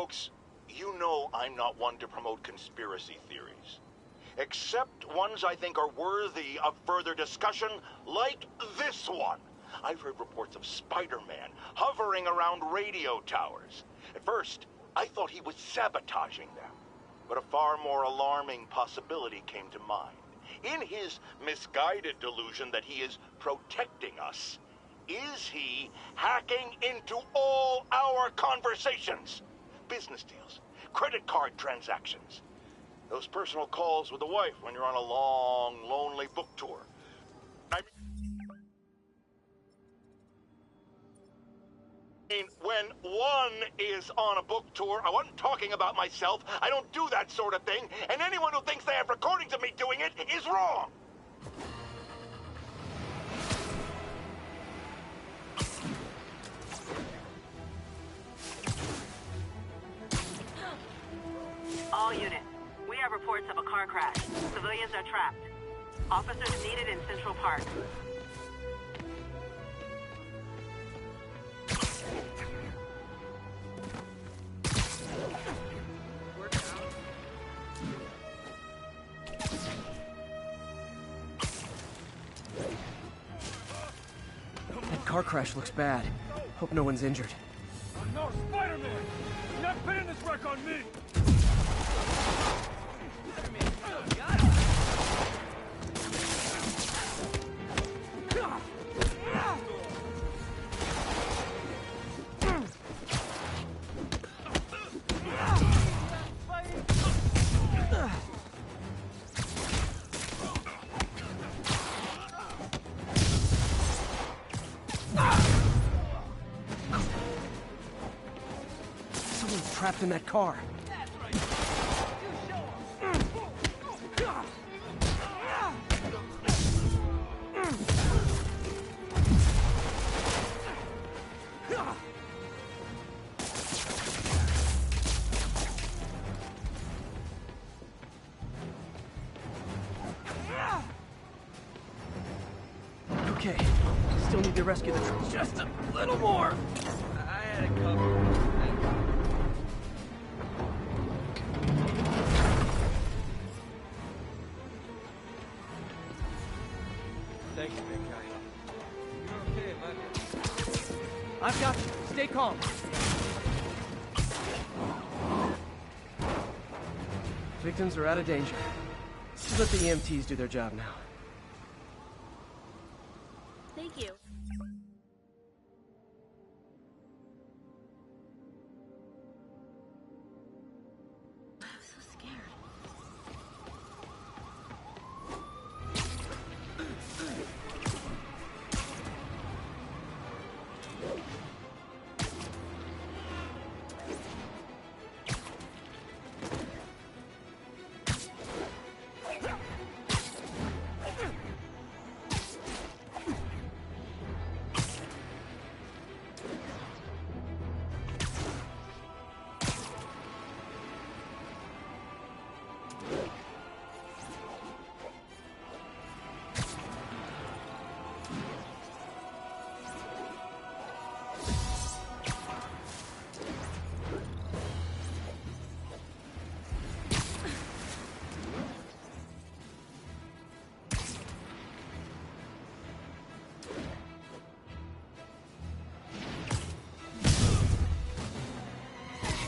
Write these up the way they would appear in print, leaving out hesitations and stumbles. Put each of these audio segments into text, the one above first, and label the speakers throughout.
Speaker 1: Folks, you know I'm not one to promote conspiracy theories. Except ones I think are worthy of further discussion, like this one. I've heard reports of Spider-Man hovering around radio towers. At first, I thought he was sabotaging them. But a far more alarming possibility came to mind. In his misguided delusion that he is protecting us, is he hacking into all our conversations? Business deals, credit card transactions, those personal calls with the wife when you're on a long, lonely book tour. I mean, when one is on a book tour, I wasn't talking about myself. I don't do that sort of thing, and anyone who thinks they have recordings of me doing it is wrong.
Speaker 2: All units, we have reports of a car crash. Civilians are trapped. Officers needed in Central Park.
Speaker 3: That car crash looks bad. Hope no one's injured.
Speaker 4: I'm no Spider-Man! You're not pinning this wreck on me!
Speaker 3: Someone's trapped in that car. Okay, still need to rescue the truck. Just a little more.
Speaker 5: I had it covered. Thank you, big guy. You're okay, man.
Speaker 3: I've got you. Stay calm. Victims are out of danger. Just let the EMTs do their job now.
Speaker 6: Thank you. I'm so scared.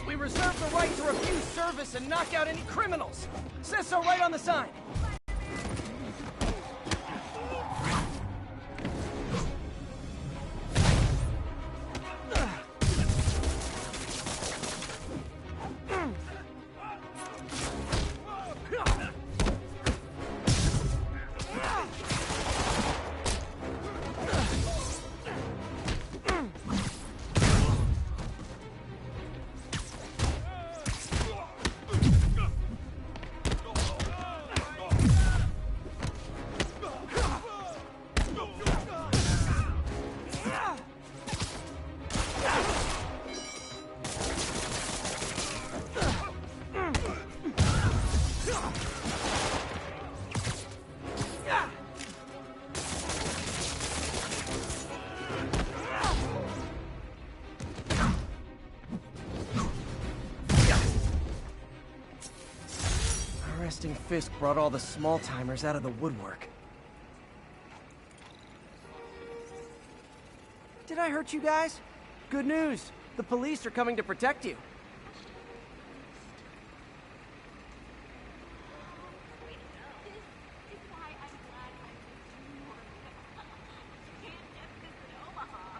Speaker 3: We reserve the right to refuse service and knock out any criminals. Says so right on the sign. Arresting Fisk brought all the small-timers out of the woodwork. Did I hurt you guys? Good news. The police are coming to protect you.
Speaker 6: This is why I'm glad I moved to New York. You can't get this in Omaha.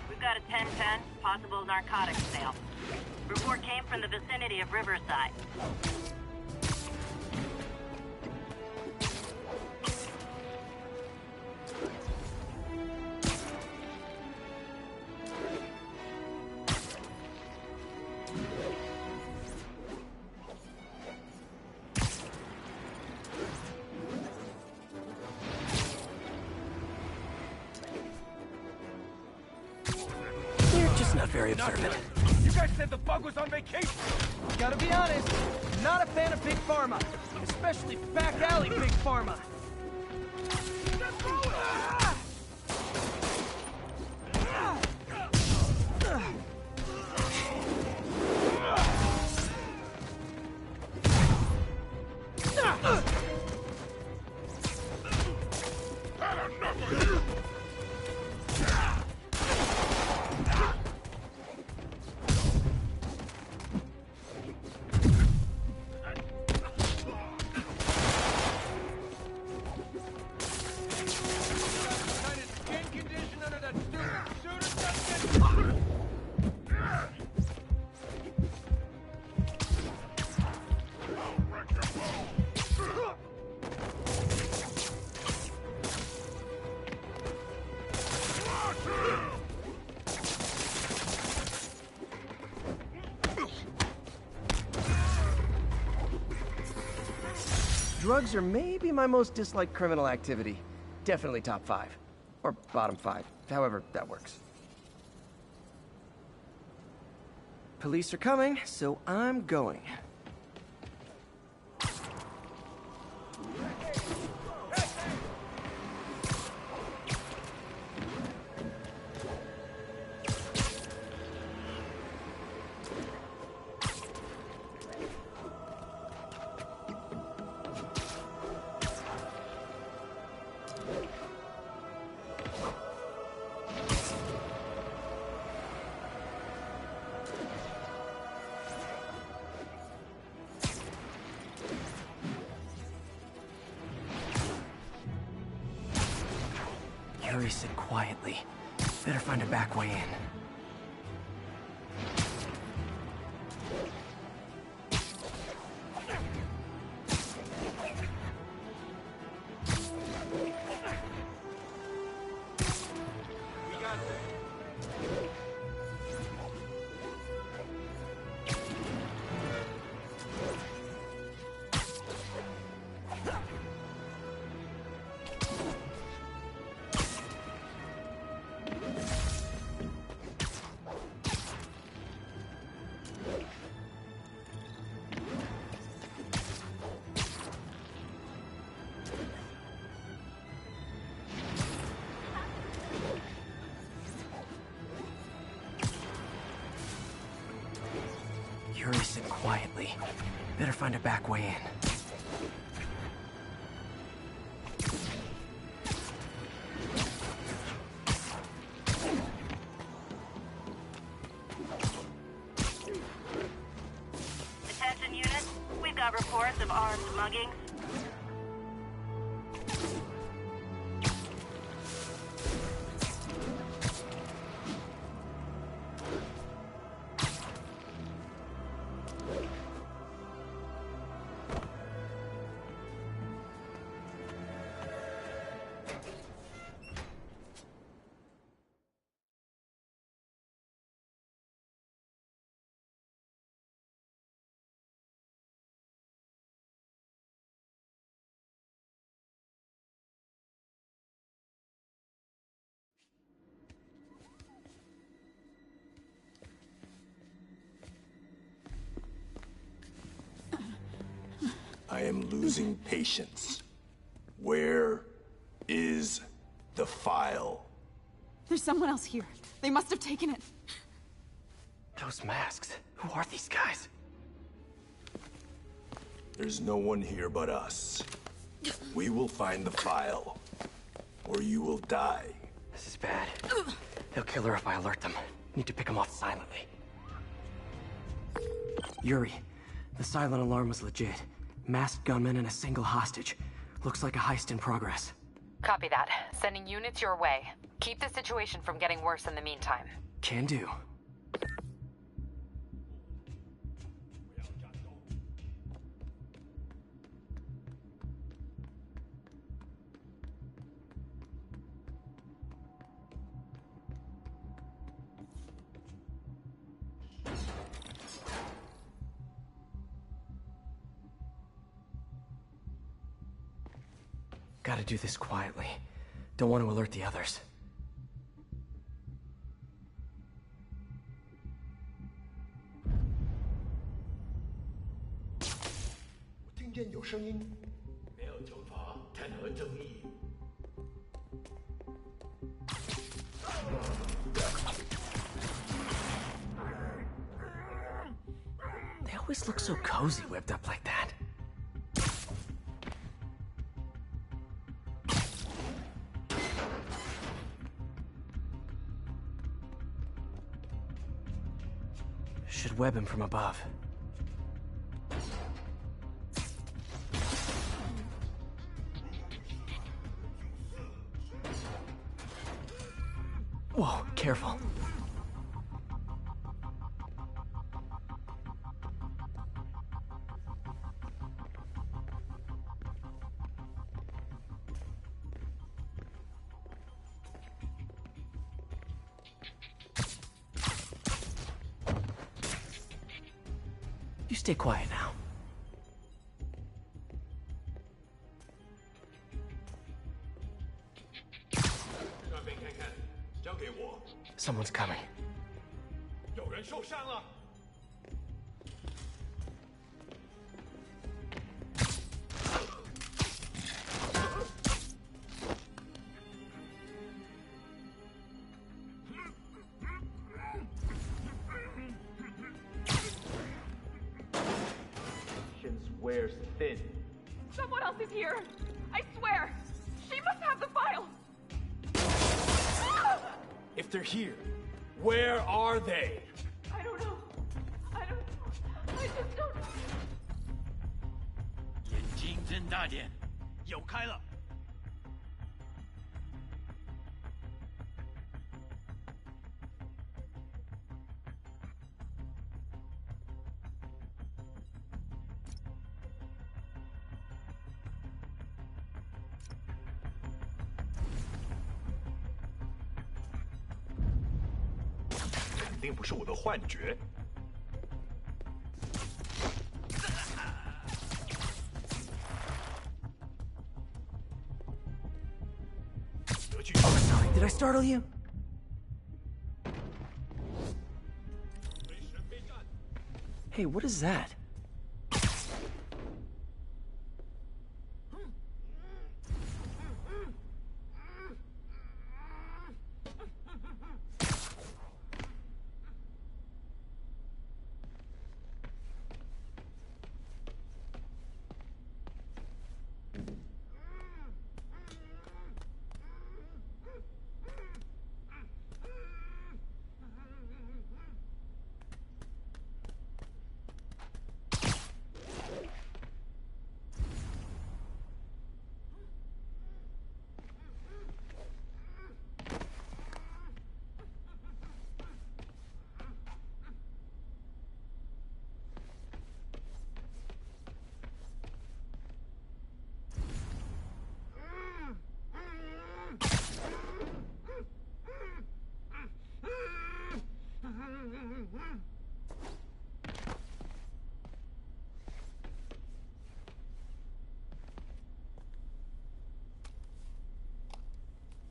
Speaker 2: We've got a 1010, possible narcotics sale. Report came from the vicinity of Riverside.
Speaker 3: You're just not very observant.
Speaker 4: You guys said the bug was on vacation.
Speaker 3: Gotta be honest, not a fan of Big Pharma. Especially back alley Big Pharma.
Speaker 4: Kind of skin condition under that stupid suit or something?
Speaker 3: Drugs are maybe my most disliked criminal activity. Definitely top 5. Or bottom 5, however that works. Police are coming, so I'm going. Yuri said quietly. Better find a back way in. Yuri said quietly. Better find a back way in.
Speaker 2: Attention units, we've got reports of armed muggings.
Speaker 7: losing patience. Where is the file?
Speaker 6: There's someone else here. They must have taken it.
Speaker 3: Those masks. Who are these guys?
Speaker 7: There's no one here but us. We will find the file, or you will die.
Speaker 3: This is bad. They'll kill her if I alert them. Need to pick them off silently. Yuri, the silent alarm was legit. Masked gunmen and a single hostage. Looks like a heist in progress.
Speaker 8: Copy that. Sending units your way. Keep the situation from getting worse in the meantime.
Speaker 3: Can do. Gotta do this quietly. Don't want to alert the others.
Speaker 7: 听见有声音。没有惩罚，谈何正义
Speaker 3: ？They always look so cozy whipped up like that. Should web him from above. Whoa, careful. You stay quiet now. Someone's coming.
Speaker 7: 有人受伤了。Wears thin.
Speaker 6: Someone else is here. I swear. She must have the file.
Speaker 7: If they're here, where are they?
Speaker 6: I don't know. I just don't know.
Speaker 4: 眼睛睁大点，有开了。
Speaker 7: 肯定不是我的幻觉。
Speaker 3: Oh, sorry. Did I startle you? Hey, what is that?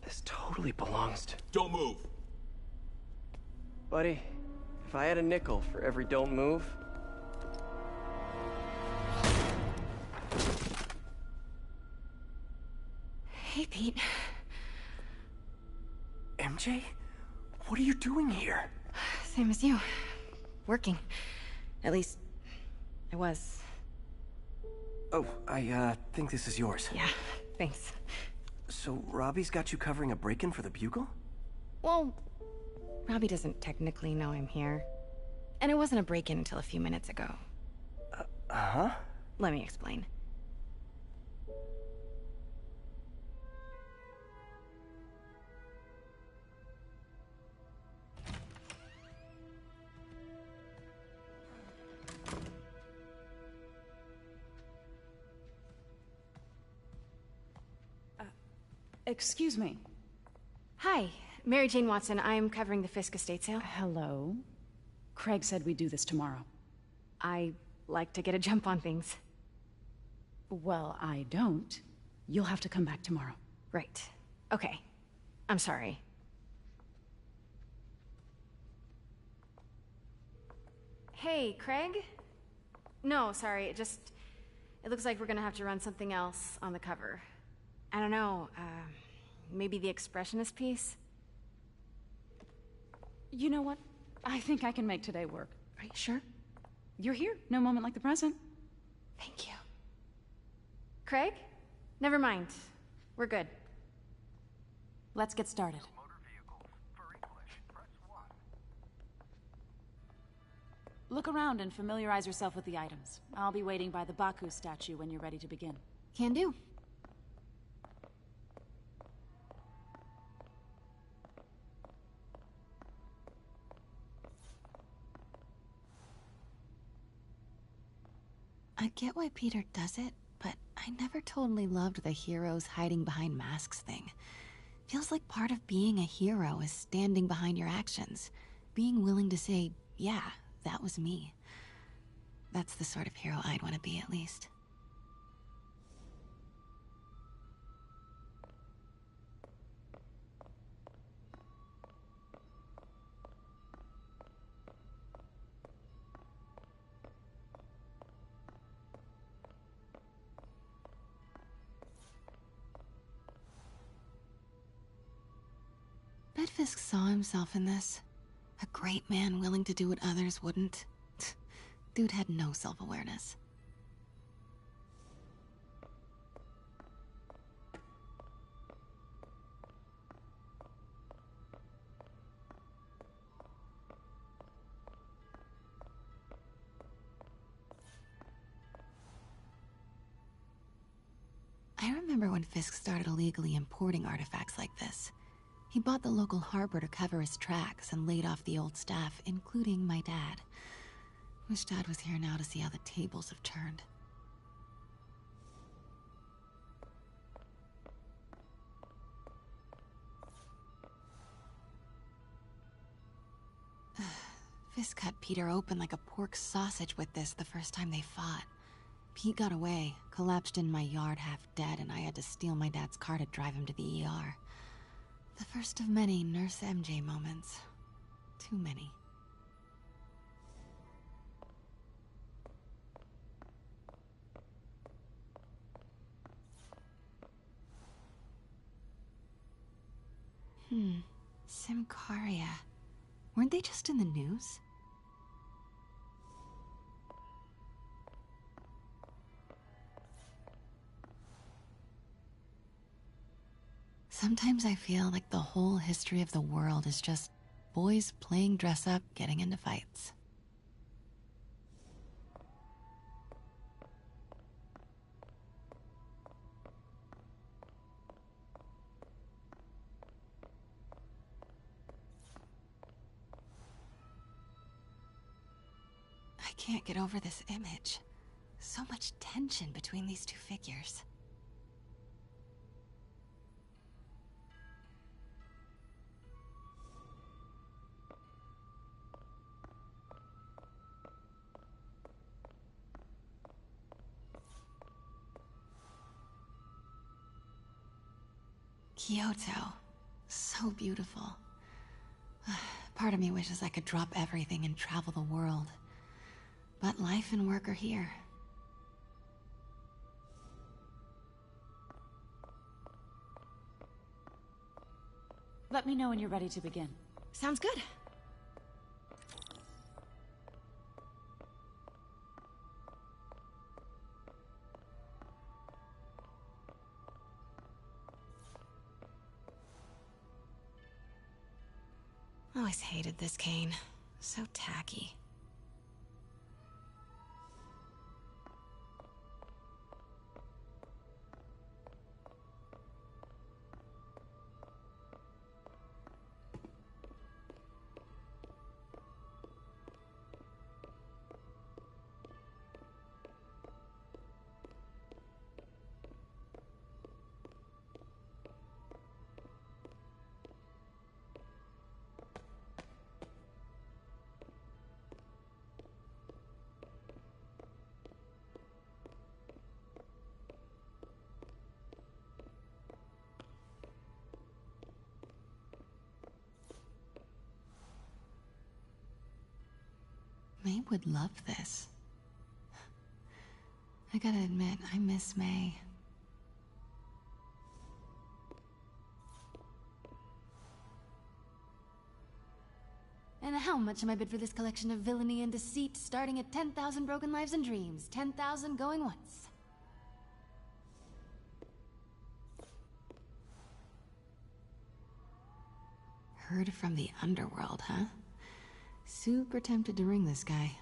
Speaker 3: This totally belongs to...
Speaker 7: Don't move.
Speaker 3: Buddy, if I had a nickel for every don't move...
Speaker 9: Hey, Pete.
Speaker 3: MJ? What are you doing here?
Speaker 9: Same as you. Working. At least, I was.
Speaker 3: Oh, I think this is yours.
Speaker 9: Yeah, thanks.
Speaker 3: So, Robbie's got you covering a break-in for the Bugle?
Speaker 9: Well, Robbie doesn't technically know I'm here. And it wasn't a break-in until a few minutes ago.
Speaker 3: Uh-huh?
Speaker 9: Let me explain.
Speaker 10: Excuse me.
Speaker 9: Hi, Mary Jane Watson. I'm covering the Fisk estate sale.
Speaker 10: Hello. Craig said we'd do this tomorrow.
Speaker 9: I like to get a jump on things.
Speaker 10: Well, I don't. You'll have to come back tomorrow.
Speaker 9: Right. Okay. I'm sorry. Hey, Craig? No, sorry, it looks like we're gonna have to run something else on the cover. I don't know, maybe the expressionist piece?
Speaker 10: You know what? I think I can make today work.
Speaker 9: Are you sure?
Speaker 10: You're here. No moment like the present.
Speaker 9: Thank you. Craig? Never mind. We're good.
Speaker 10: Let's get started. Look around and familiarize yourself with the items. I'll be waiting by the Baku statue when you're ready to begin.
Speaker 9: Can do.
Speaker 11: I get why Peter does it, but I never totally loved the heroes hiding behind masks thing. Feels like part of being a hero is standing behind your actions. Being willing to say, yeah, that was me. That's the sort of hero I'd want to be, at least. Bet Fisk saw himself in this. A great man willing to do what others wouldn't. Dude had no self-awareness. I remember when Fisk started illegally importing artifacts like this. He bought the local harbor to cover his tracks and laid off the old staff, including my dad. Wish Dad was here now to see how the tables have turned. Fisk cut Peter open like a pork sausage with this the first time they fought. Pete got away, collapsed in my yard half dead, and I had to steal my dad's car to drive him to the ER. The first of many Nurse MJ moments. Too many. Simcaria. Weren't they just in the news? Sometimes I feel like the whole history of the world is just boys playing dress-up, getting into fights. I can't get over this image. So much tension between these two figures. Kyoto. So beautiful. Part of me wishes I could drop everything and travel the world. But life and work are here.
Speaker 10: Let me know when you're ready to begin.
Speaker 9: Sounds good.
Speaker 11: Always hated this cane. So tacky. May would love this. I gotta admit, I miss May. And how much am I bid for this collection of villainy and deceit, starting at 10,000 broken lives and dreams, 10,000 going once? Heard from the underworld, huh? Super tempted to ring this guy.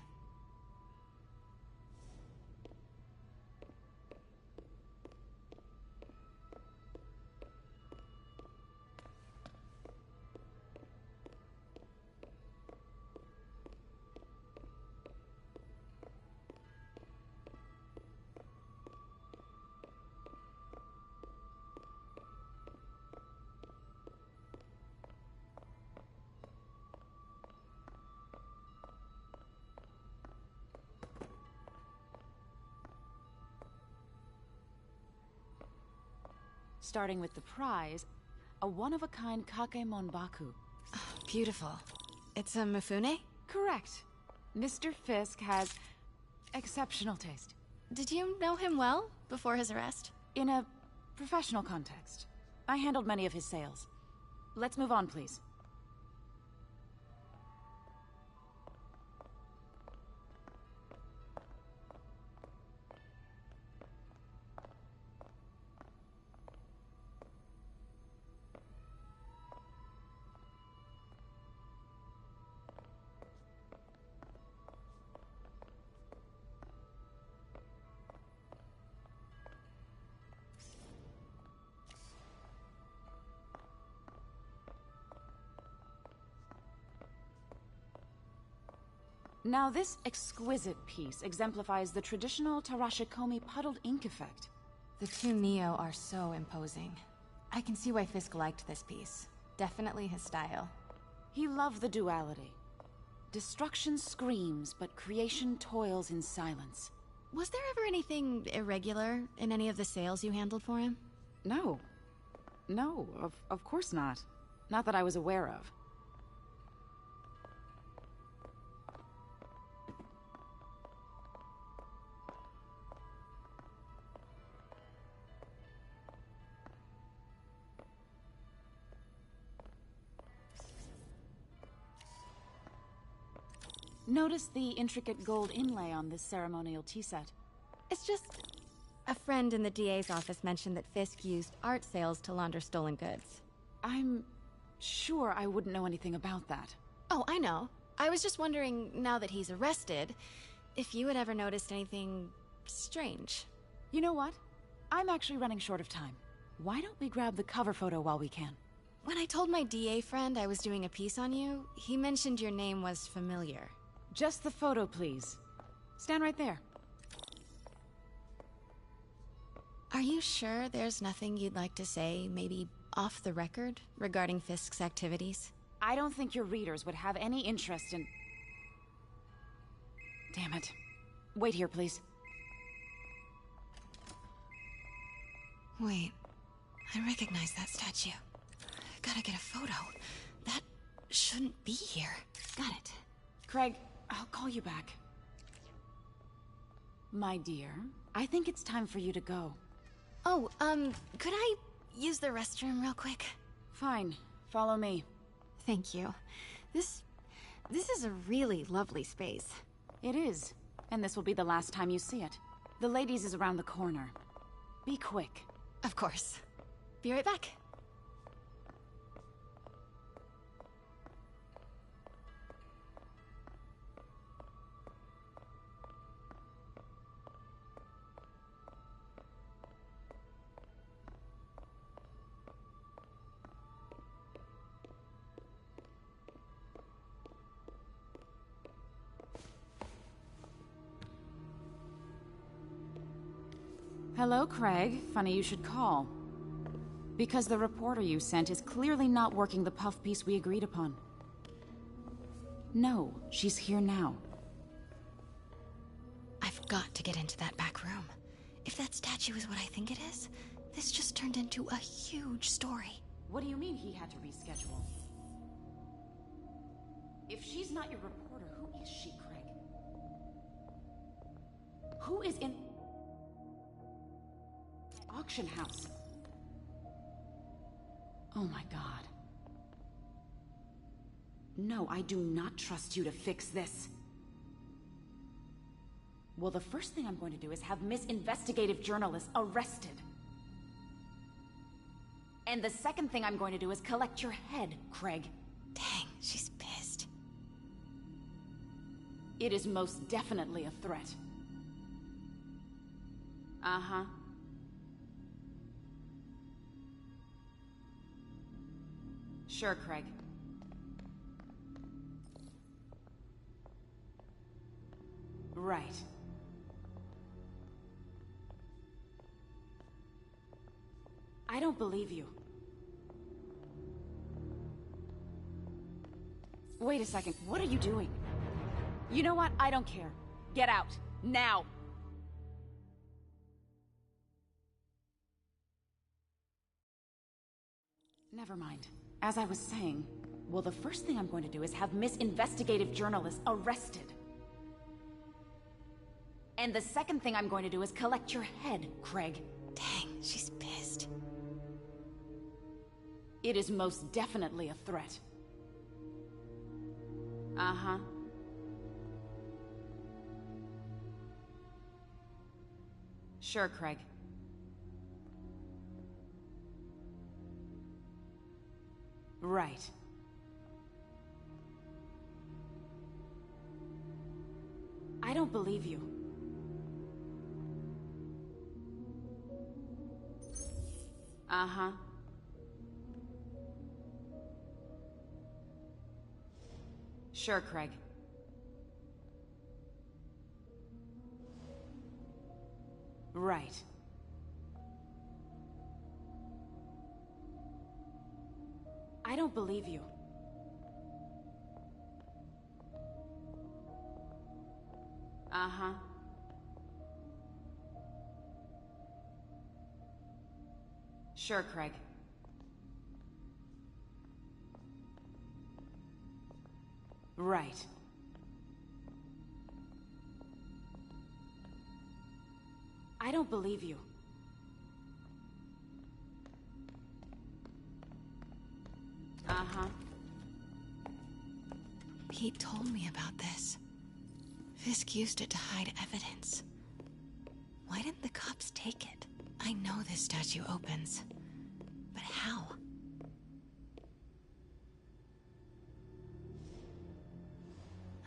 Speaker 10: Starting with the prize, a one-of-a-kind Kakemon Baku.
Speaker 11: Oh, beautiful. It's a Mifune?
Speaker 10: Correct. Mr. Fisk has exceptional taste.
Speaker 11: Did you know him well before his arrest?
Speaker 10: In a professional context. I handled many of his sales. Let's move on, please. Now this exquisite piece exemplifies the traditional Tarashikomi puddled ink effect.
Speaker 11: The two Neo are so imposing. I can see why Fisk liked this piece. Definitely his style.
Speaker 10: He loved the duality. Destruction screams, but creation toils in silence.
Speaker 11: Was there ever anything irregular in any of the sales you handled for him?
Speaker 10: No. No, of course not. Not that I was aware of. Notice the intricate gold inlay on this ceremonial tea set.
Speaker 11: It's just... a friend in the DA's office mentioned that Fisk used art sales to launder stolen goods.
Speaker 10: I'm sure I wouldn't know anything about that.
Speaker 11: Oh, I know. I was just wondering, now that he's arrested, if you had ever noticed anything strange.
Speaker 10: You know what? I'm actually running short of time. Why don't we grab the cover photo while we can?
Speaker 11: When I told my DA friend I was doing a piece on you, he mentioned your name was familiar.
Speaker 10: Just the photo, please. Stand right there.
Speaker 11: Are you sure there's nothing you'd like to say, maybe off the record, regarding Fisk's activities?
Speaker 10: I don't think your readers would have any interest in... Damn it. Wait here, please.
Speaker 11: Wait. I recognize that statue. Gotta get a photo. That shouldn't be here. Got it.
Speaker 10: Craig, I'll call you back. My dear, I think it's time for you to go.
Speaker 11: Oh, could I use the restroom real quick?
Speaker 10: Fine. Follow me.
Speaker 11: Thank you. This is a really lovely space.
Speaker 10: It is. And this will be the last time you see it. The ladies is around the corner. Be quick.
Speaker 11: Of course. Be right back.
Speaker 10: Hello, Craig. Funny you should call. Because the reporter you sent is clearly not working the puff piece we agreed upon. No, she's here now.
Speaker 11: I've got to get into that back room. If that statue is what I think it is, this just turned into a huge story.
Speaker 10: What do you mean he had to reschedule? If she's not your reporter, who is she, Craig? Who is in... auction house? Oh my god. No, I do not trust you to fix this. Well, the first thing I'm going to do is have Miss Investigative Journalist arrested. And the second thing I'm going to do is collect your head, Craig.
Speaker 11: Dang, she's pissed.
Speaker 10: It is most definitely a threat. Uh-huh. Sure, Craig. Right. I don't believe you. Wait a second, what are you doing? You know what? I don't care. Get out. Now! Never mind. As I was saying, well, the first thing I'm going to do is have Miss Investigative Journalist arrested. And the second thing I'm going to do is collect your head, Craig.
Speaker 11: Dang, she's pissed.
Speaker 10: It is most definitely a threat. Uh-huh. Sure, Craig. Right. I don't believe you. Uh-huh. Sure, Craig. Right. I don't believe you. Uh-huh. Sure, Craig. Right. I don't believe you. Uh-huh.
Speaker 11: Pete told me about this. Fisk used it to hide evidence. Why didn't the cops take it? I know this statue opens. But how?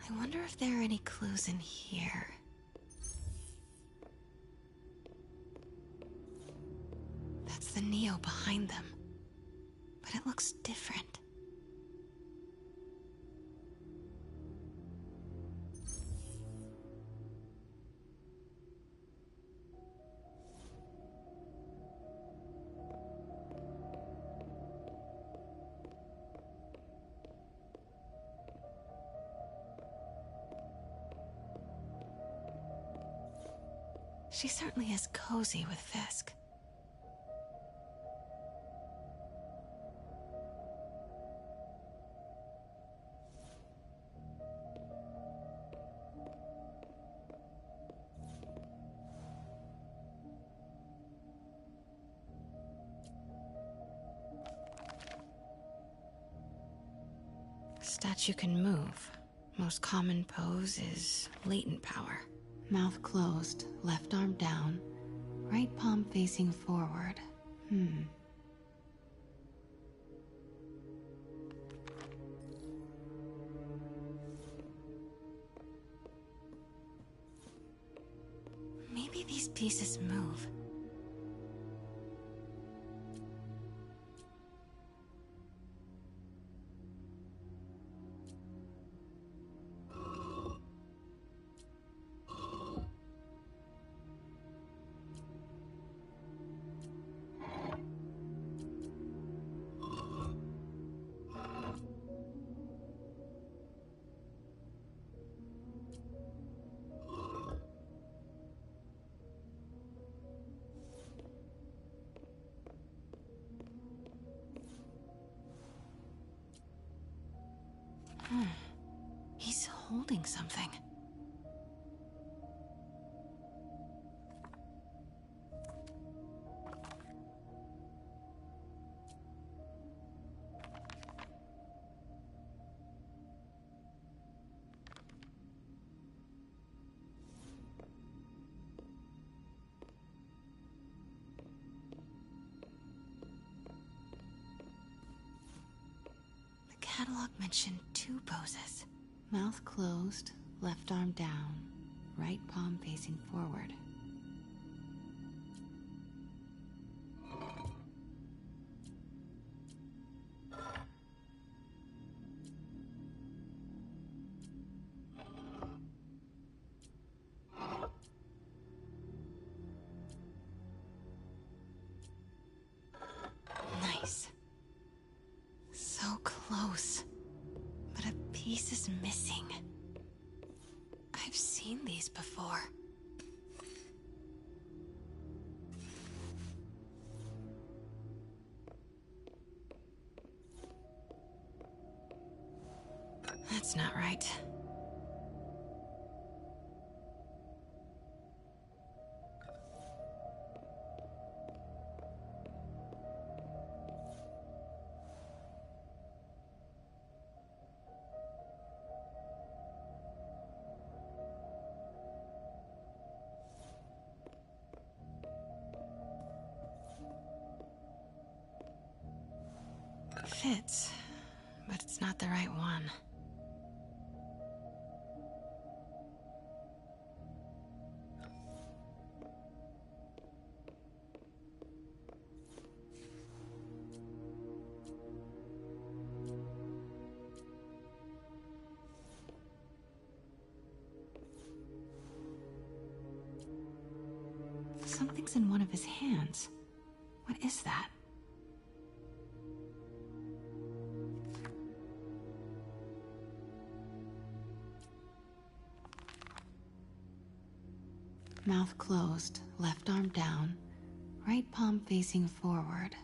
Speaker 11: I wonder if there are any clues in here. That's the Neo behind them. But it looks different. She certainly is cozy with Fisk. statue can move. Most common pose is latent power. Mouth closed, left arm down, right palm facing forward. Maybe these pieces move. He's holding something. The catalog mentioned 2 poses. Mouth closed, left arm down, right palm facing forward. Nice. So close. But a piece is missing. I've seen these before. That's not right. Fits, but it's not the right one. Something's in one of his hands. What is that? Mouth closed, left arm down, right palm facing forward.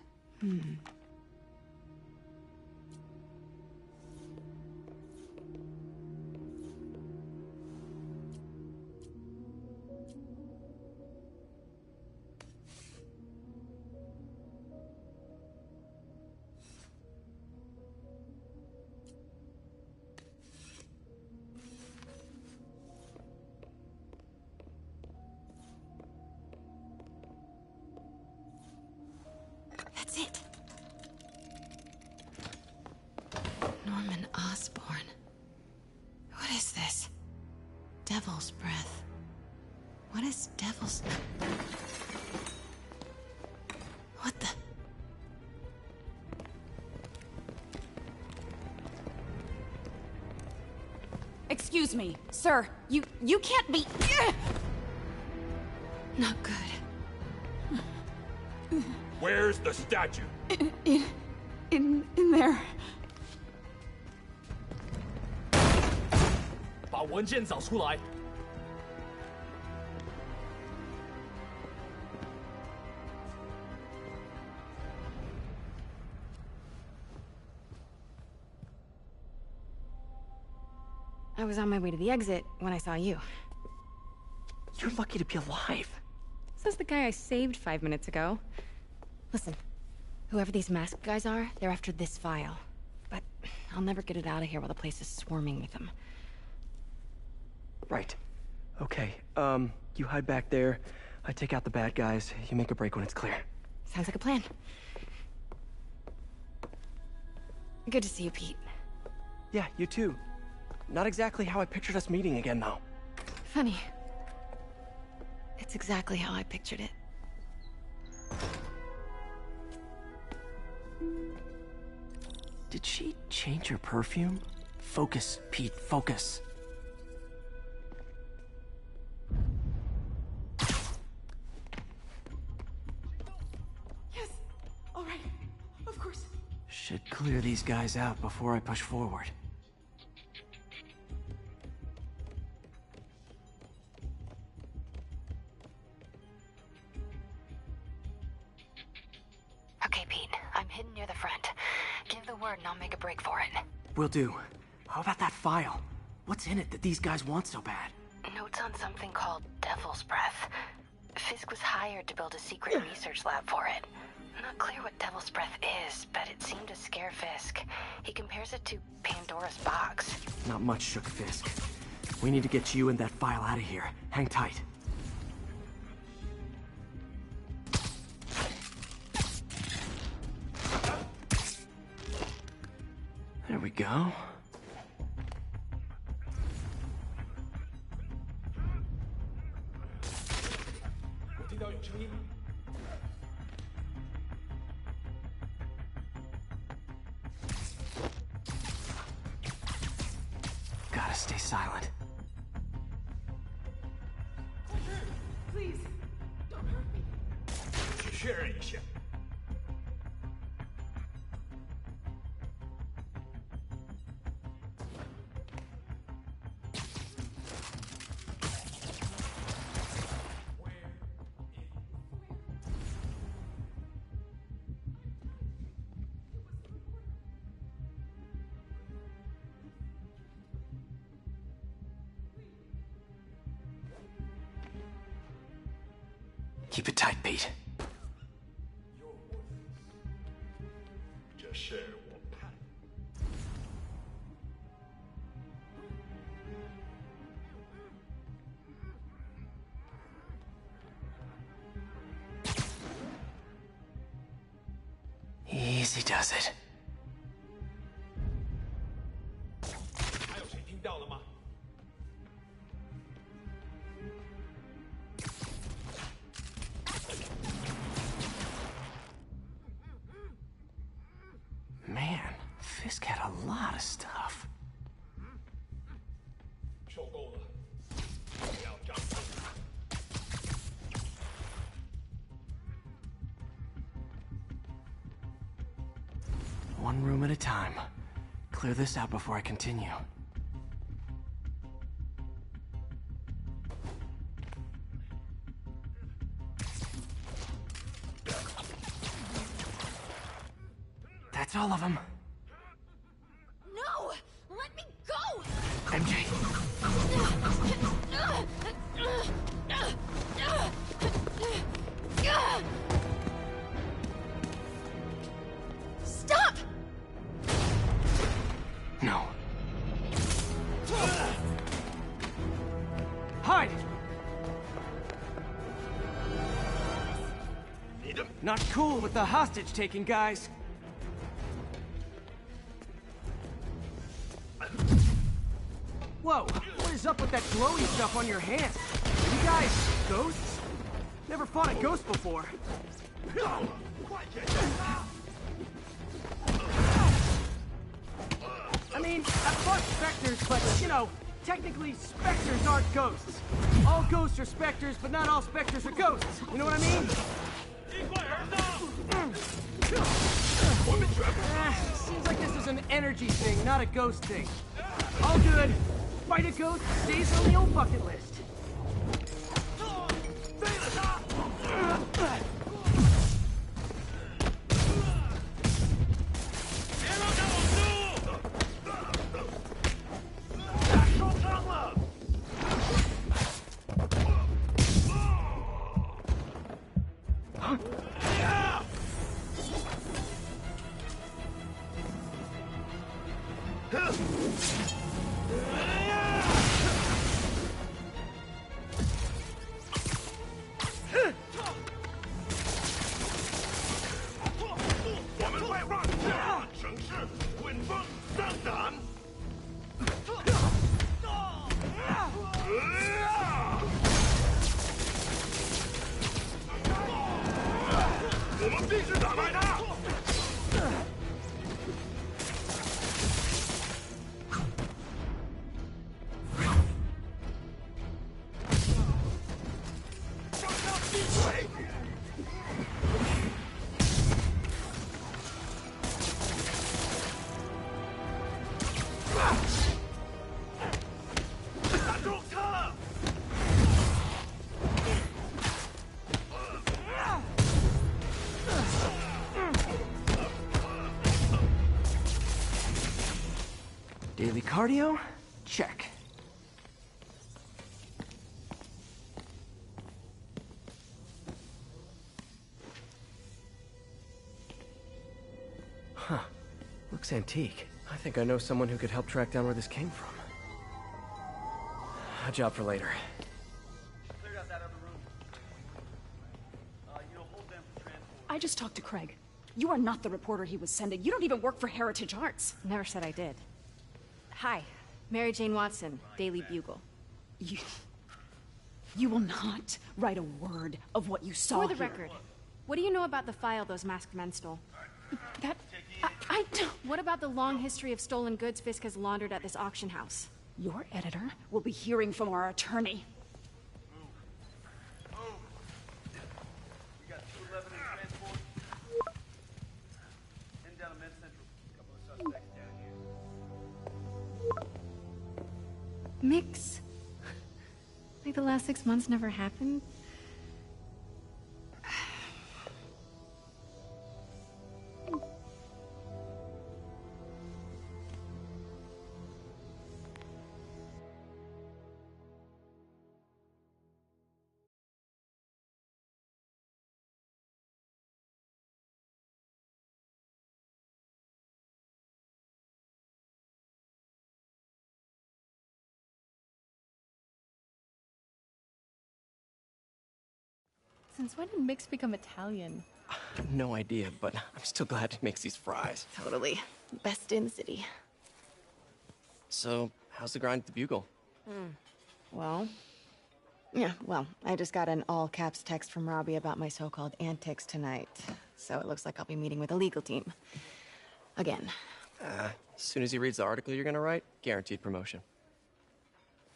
Speaker 11: That's it. Norman Osborn. What is this? Devil's breath. What is devil's... What the...
Speaker 10: Excuse me, sir. You can't be...
Speaker 11: Not good.
Speaker 7: Where's the statue?
Speaker 10: In there.
Speaker 12: 把文件找出来。
Speaker 9: I was on my way to the exit when I saw you.
Speaker 3: You're lucky to be alive.
Speaker 9: Says the guy I saved 5 minutes ago. Listen, whoever these masked guys are, they're after this file. But
Speaker 11: I'll never get it out of here while the place is swarming with them.
Speaker 3: Right. Okay, you hide back there. I take out the bad guys. You make a break when it's clear.
Speaker 11: Sounds like a plan. Good to see you, Pete.
Speaker 3: Yeah, you too. Not exactly how I pictured us meeting again, though.
Speaker 11: Funny. It's exactly how I pictured it.
Speaker 3: Did she change her perfume? Focus, Pete, focus.
Speaker 11: Yes! All right. Of course.
Speaker 3: Should clear these guys out before I push forward.
Speaker 11: Okay, Pete. I'm hidden near the front. Give the word and I'll make a break for it.
Speaker 3: Will do. How about that file? What's in it that these guys want so bad?
Speaker 11: Notes on something called Devil's Breath. Fisk was hired to build a secret research lab for it. Not clear what Devil's Breath is, but it seemed to scare Fisk. He compares it to Pandora's box.
Speaker 3: Not much shook Fisk. We need to get you and that file out of here. Hang tight. There we go. Gotta stay silent.
Speaker 11: Please, don't hurt me.
Speaker 7: 确认一下。
Speaker 3: Keep it tight, Pete.
Speaker 7: 这事我判。
Speaker 3: Easy does it.
Speaker 4: 还有谁听到了吗？
Speaker 3: Man, Fisk had a lot of stuff.
Speaker 4: 受够了，不要张嘴。
Speaker 3: One room at a time. Clear this out before I continue. That's all of them.
Speaker 11: No! Let me go!
Speaker 3: MJ.
Speaker 11: Stop!
Speaker 3: No. Hide! Not cool with the hostage-taking, guys. Whoa, what is up with that glowy stuff on your hands? Are you guys ghosts? Never fought a ghost before. I mean, I've fought specters, but, you know, technically specters aren't ghosts. All ghosts are specters, but not all specters are ghosts. You know what I mean? Seems like this is an energy thing, not a ghost thing. All good. Fight a ghost stays on the old bucket list. Daily cardio? Check. Huh. Looks antique. I think I know someone who could help track down where this came from. A job for later.
Speaker 4: Cleared out that other room. Hold them for transport.
Speaker 12: I just talked to Craig. You are not the reporter he was sending. You don't even work for Heritage Arts.
Speaker 9: Never said I did. Hi, Mary Jane Watson, Daily Bugle.
Speaker 12: You will not write a word of what you saw
Speaker 9: For the
Speaker 12: here.
Speaker 9: record, what do you know about the file those masked men stole?
Speaker 12: I don't...
Speaker 9: What about the long history of stolen goods Fisk has laundered at this auction house?
Speaker 12: Your editor will be hearing from our attorney.
Speaker 4: We got 211 in transport. Heading down to Med Central. Couple of suspects down here.
Speaker 9: Mix? Like the last 6 months never happened?
Speaker 13: Since when did Mix become Italian?
Speaker 3: No idea, but I'm still glad he makes these fries.
Speaker 11: Totally. Best in the city.
Speaker 3: So, how's the grind at the Bugle?
Speaker 11: Well, I just got an all-caps text from Robbie about my so-called antics tonight. So it looks like I'll be meeting with the legal team. Again.
Speaker 3: As soon as he reads the article you're gonna write, guaranteed promotion.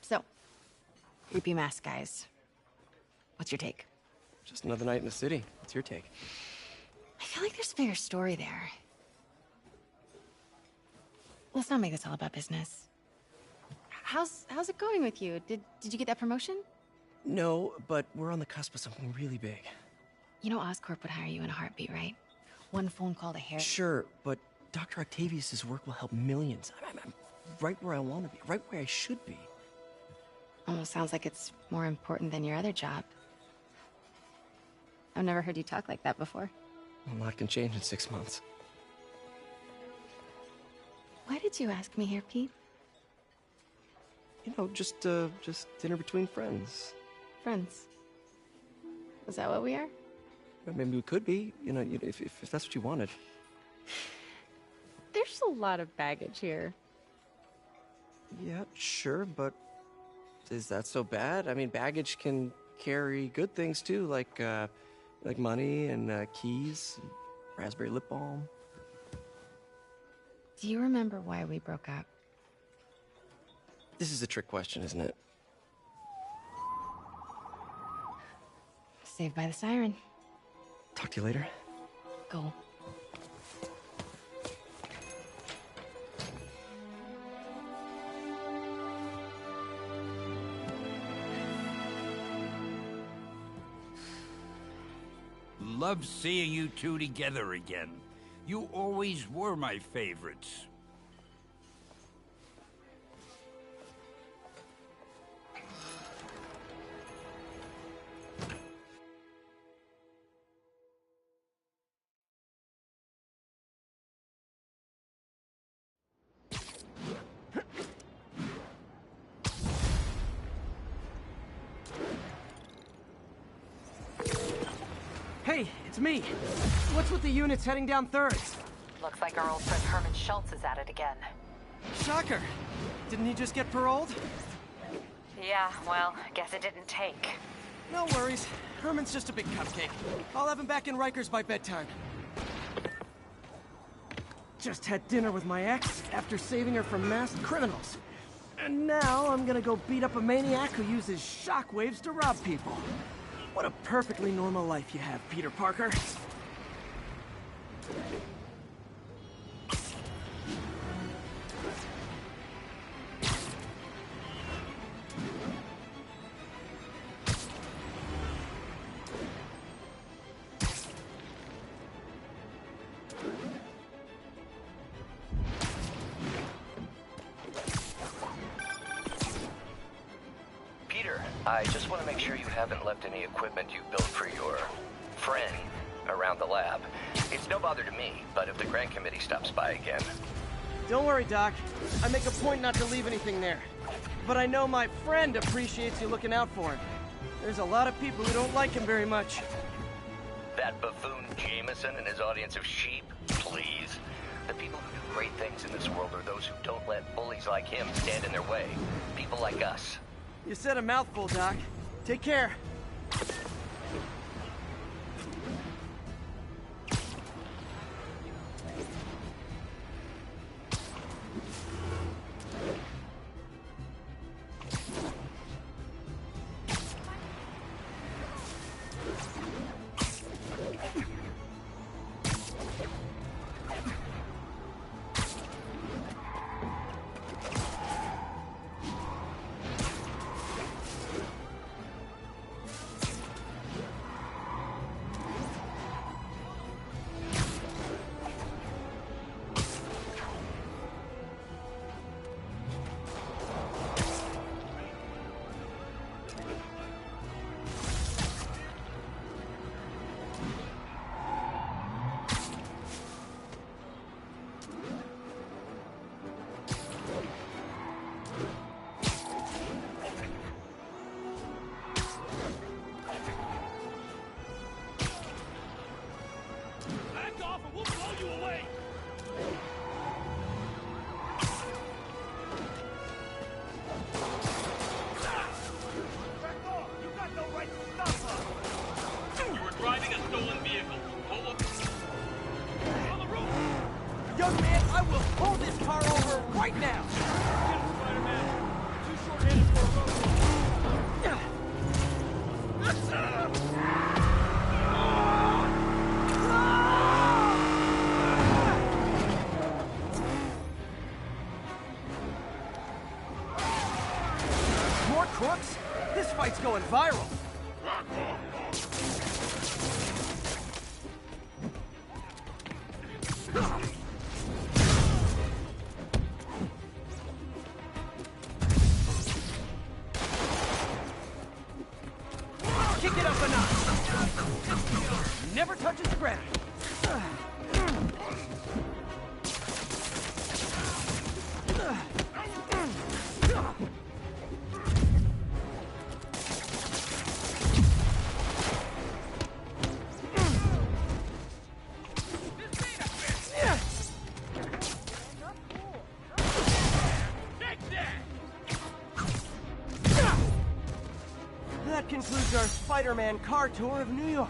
Speaker 11: So, creepy mask guys. What's your take?
Speaker 3: Just another night in the city. What's your take?
Speaker 11: I feel like there's a bigger story there. Let's not make this all about business. How's it going with you? Did you get that promotion?
Speaker 3: No, but we're on the cusp of something really big.
Speaker 11: You know Oscorp would hire you in a heartbeat, right? One phone call to Harry.
Speaker 3: Sure, but Dr. Octavius's work will help millions. I'm right where I want to be, right where I should be.
Speaker 11: Almost sounds like it's more important than your other job. I've never heard you talk like that before.
Speaker 3: A lot can change in 6 months.
Speaker 11: Why did you ask me here, Pete?
Speaker 3: You know, just dinner between friends.
Speaker 11: Friends. Is that what we are?
Speaker 3: Maybe we could be, you know, if that's what you wanted.
Speaker 13: There's a lot of baggage here.
Speaker 3: Yeah, sure, but is that so bad? I mean, baggage can carry good things too, like money and keys, and raspberry lip balm.
Speaker 11: Do you remember why we broke up?
Speaker 3: This is a trick question, isn't it?
Speaker 11: Saved by the siren.
Speaker 3: Talk to you later.
Speaker 11: Go.
Speaker 14: Love seeing you two together again. You always were my favorites.
Speaker 3: Hey, it's me. What's with the units heading down thirds?
Speaker 8: Looks like our old friend Herman Schultz is at it again.
Speaker 3: Shocker. Didn't he just get paroled?
Speaker 8: Yeah, well, guess it didn't take.
Speaker 3: No worries. Herman's just a big cupcake. I'll have him back in Rikers by bedtime. Just had dinner with my ex after saving her from masked criminals. And now I'm gonna go beat up a maniac who uses shockwaves to rob people. What a perfectly normal life you have, Peter Parker.
Speaker 15: I just want to make sure you haven't left any equipment you built for your friend around the lab. It's no bother to me, but if the grant committee stops by again...
Speaker 3: Don't worry, Doc. I make a point not to leave anything there. But I know my friend appreciates you looking out for him. There's a lot of people who don't like him very much.
Speaker 15: That buffoon Jameson and his audience of sheep? Please. The people who do great things in this world are those who don't let bullies like him stand in their way. People like us.
Speaker 3: You said a mouthful, Doc. Take care. Going viral. Kick it up a notch. Never touches the ground. That concludes our Spider-Man car tour of New York.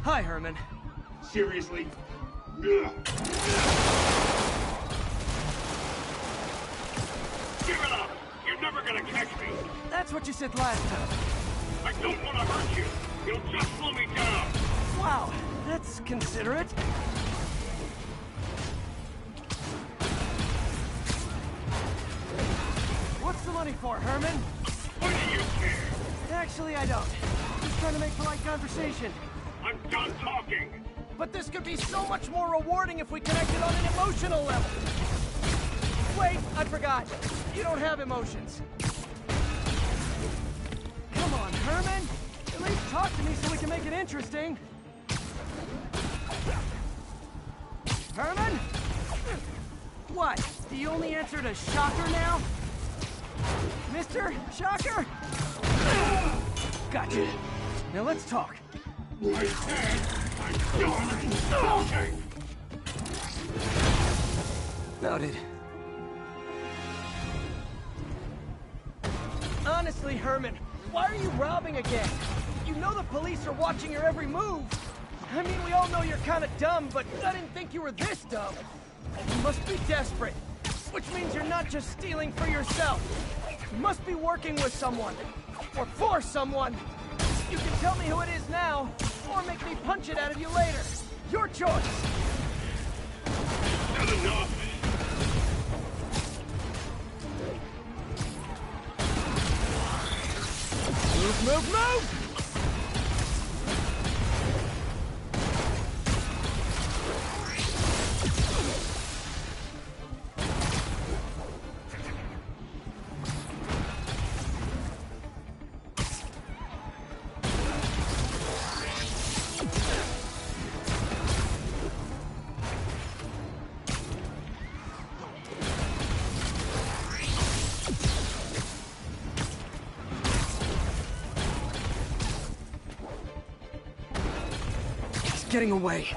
Speaker 3: Hi, Herman.
Speaker 16: Seriously? Give it up! You're never gonna catch me!
Speaker 3: That's what you said last time.
Speaker 16: I don't want to hurt you! You'll just slow me down!
Speaker 3: Wow, that's considerate. What's the money for, Herman?
Speaker 16: What do you care?
Speaker 3: Actually, I don't. Just trying to make polite conversation.
Speaker 16: I'm done talking!
Speaker 3: But this could be so much more rewarding if we connected on an emotional level. Wait, I forgot. You don't have emotions. Come on, Herman. At least talk to me so we can make it interesting. Herman? What? the only answer to Shocker now? Mr. Shocker? Gotcha. Now let's talk.
Speaker 16: I said I'm done talking!
Speaker 3: Noted. Honestly, Herman, why are you robbing again? You know the police are watching your every move. I mean, we all know you're kind of dumb, but I didn't think you were this dumb. You must be desperate, which means you're not just stealing for yourself. You must be working with someone, or for someone. You can tell me who it is now, or make me punch it out of you later. Your choice.
Speaker 16: Not enough!
Speaker 3: Move, move, move! Getting away.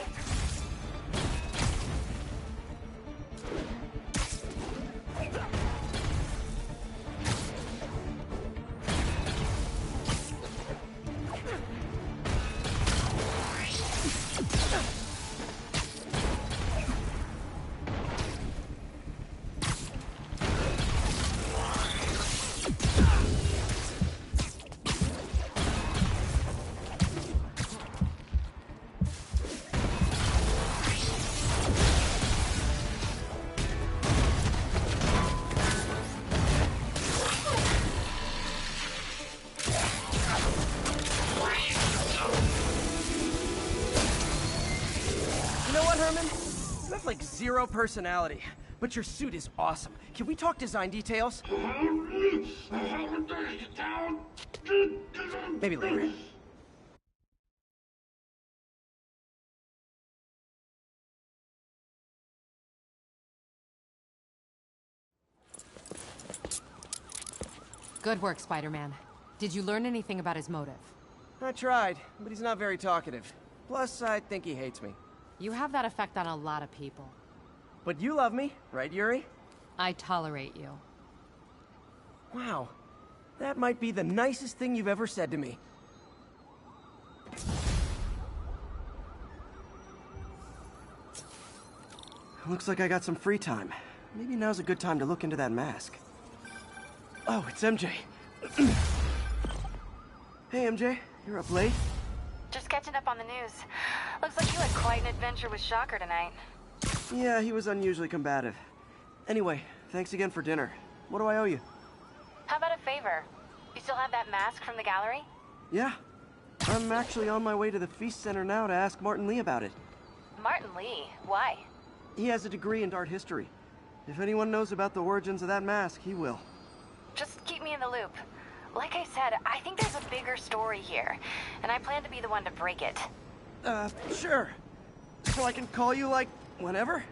Speaker 3: Like zero personality, but your suit is awesome. Can we talk design details? Maybe later.
Speaker 8: Good work, Spider-Man. Did you learn anything about his motive?
Speaker 3: I tried, but he's not very talkative. Plus, I think he hates me.
Speaker 8: You have that effect on a lot of people.
Speaker 3: But you love me, right, Yuri?
Speaker 8: I tolerate you.
Speaker 3: Wow. That might be the nicest thing you've ever said to me. Looks like I got some free time. Maybe now's a good time to look into that mask. Oh, it's MJ. Hey, MJ. You're up late?
Speaker 17: Just catching up on the news. Looks like you had quite an adventure with Shocker tonight.
Speaker 3: Yeah, he was unusually combative. Anyway, thanks again for dinner. What do I owe you?
Speaker 17: How about a favor? You still have that mask from the gallery?
Speaker 3: Yeah. I'm actually on my way to the Feast Center now to ask Martin Lee about it.
Speaker 17: Martin Lee? Why?
Speaker 3: He has a degree in art history. If anyone knows about the origins of that mask, he will.
Speaker 17: Just keep me in the loop. Like I said, I think there's a bigger story here, and I plan to be the one to break it.
Speaker 3: Sure. So I can call you, like, whenever?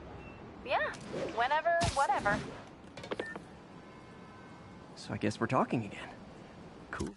Speaker 17: Yeah, whenever, whatever.
Speaker 3: So I guess we're talking again. Cool.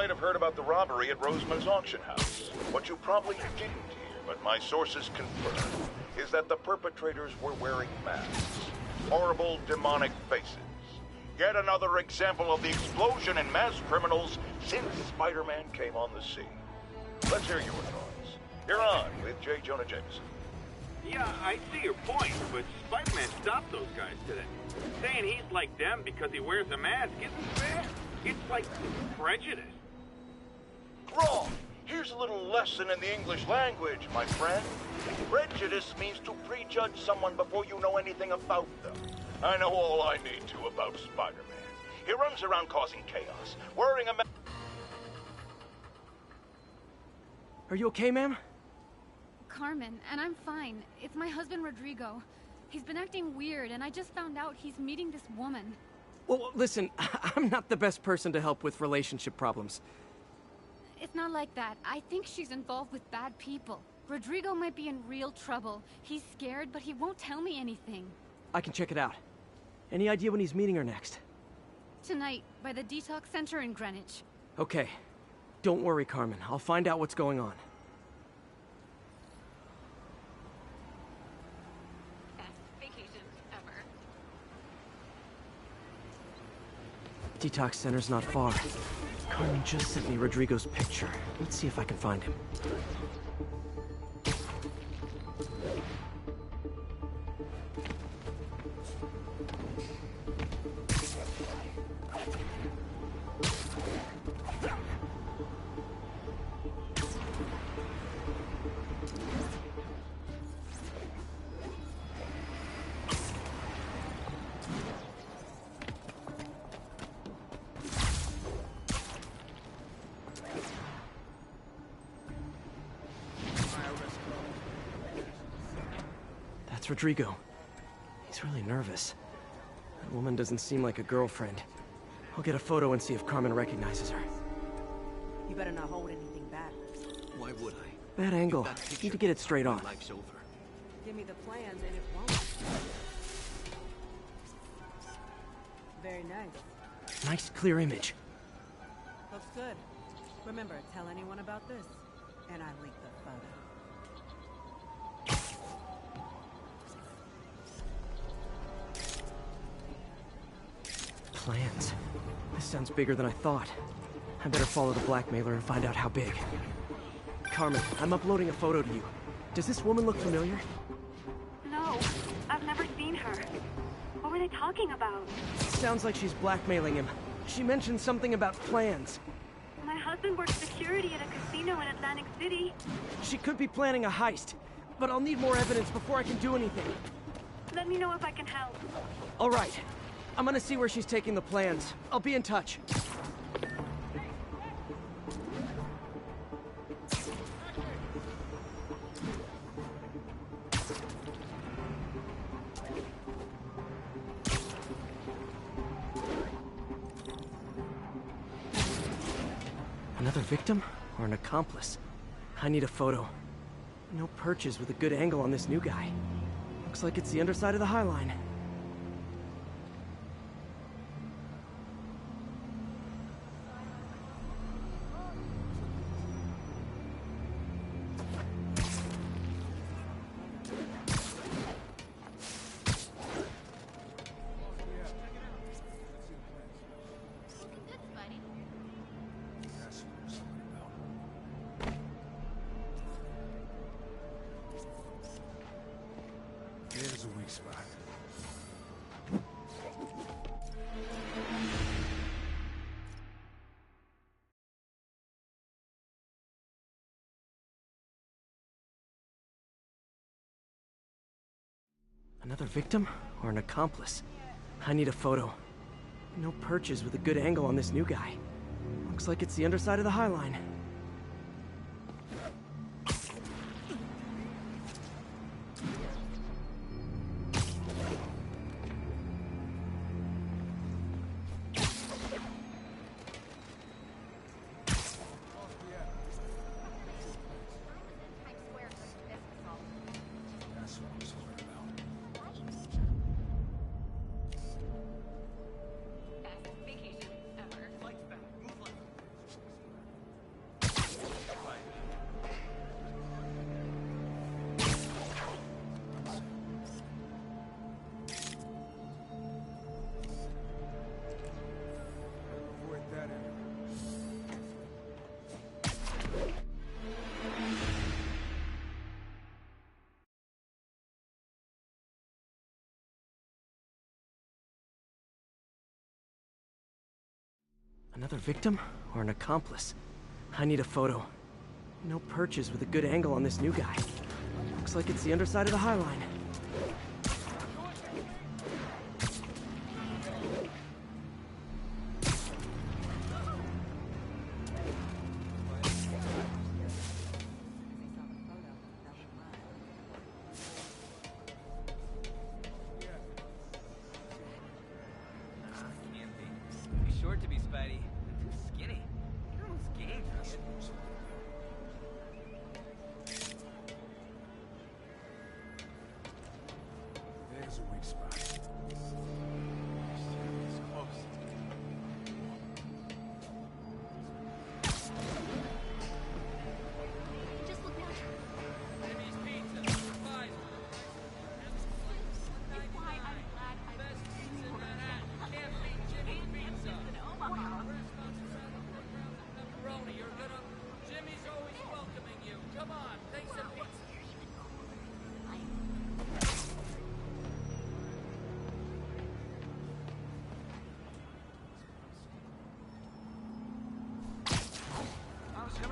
Speaker 1: might have heard about the robbery at Roseman's auction house. What you probably didn't hear, but my sources confirm, is that the perpetrators were wearing masks. Horrible, demonic faces. Yet another example of the explosion in mass criminals since Spider-Man came on the scene. Let's hear your thoughts. You're on with J. Jonah Jameson.
Speaker 16: Yeah, I see your point, but Spider-Man stopped those guys today. Saying he's like them because he wears a mask isn't fair. It's like prejudice.
Speaker 1: Wrong! Here's a little lesson in the English language, my friend. Prejudice means to prejudge someone before you know anything about them. I know all I need to about Spider-Man. He runs around causing chaos, wearing a mask.
Speaker 3: Are you okay, ma'am?
Speaker 18: Carmen, and I'm fine. It's my husband, Rodrigo. He's been acting weird, and I just found out he's meeting this woman.
Speaker 3: Well, listen, I'm not the best person to help with relationship problems.
Speaker 18: It's not like that. I think she's involved with bad people. Rodrigo might be in real trouble. He's scared, but he won't tell me anything.
Speaker 3: I can check it out. Any idea when he's meeting her next?
Speaker 18: Tonight, by the detox center in Greenwich.
Speaker 3: Okay. Don't worry, Carmen. I'll find out what's going on. Detox center's not far. Carmen just sent me Rodrigo's picture. Let's see if I can find him. That's Rodrigo. He's really nervous. That woman doesn't seem like a girlfriend. I'll get a photo and see if Carmen recognizes her.
Speaker 2: You better not hold anything back.
Speaker 19: Why would I?
Speaker 3: Bad angle. Need to get it straight on.
Speaker 19: Life's over.
Speaker 2: Give me the plans and it won't. Very nice.
Speaker 3: Nice, clear image.
Speaker 2: Looks good. Remember, tell anyone about this, and I leak the photo.
Speaker 3: Plans. This sounds bigger than I thought. I better follow the blackmailer and find out how big. Carmen, I'm uploading a photo to you. Does this woman look familiar?
Speaker 6: No, I've never seen her. What were they talking about?
Speaker 3: Sounds like she's blackmailing him. She mentioned something about plans.
Speaker 6: My husband works security at a casino in Atlantic City.
Speaker 3: She could be planning a heist, but I'll need more evidence before I can do anything.
Speaker 6: Let me know if I can help.
Speaker 3: All right. I'm gonna see where she's taking the plans. I'll be in touch. Another victim or an accomplice? I need a photo. No perches with a good angle on this new guy. Looks like it's the underside of the High Line.
Speaker 7: There's a weak spot.
Speaker 3: Another victim or an accomplice? I need a photo. No perches with a good angle on this new guy. Looks like it's the underside of the High Line. Another victim or an accomplice? I need a photo. No perches with a good angle on this new guy. Looks like it's the underside of the High Line.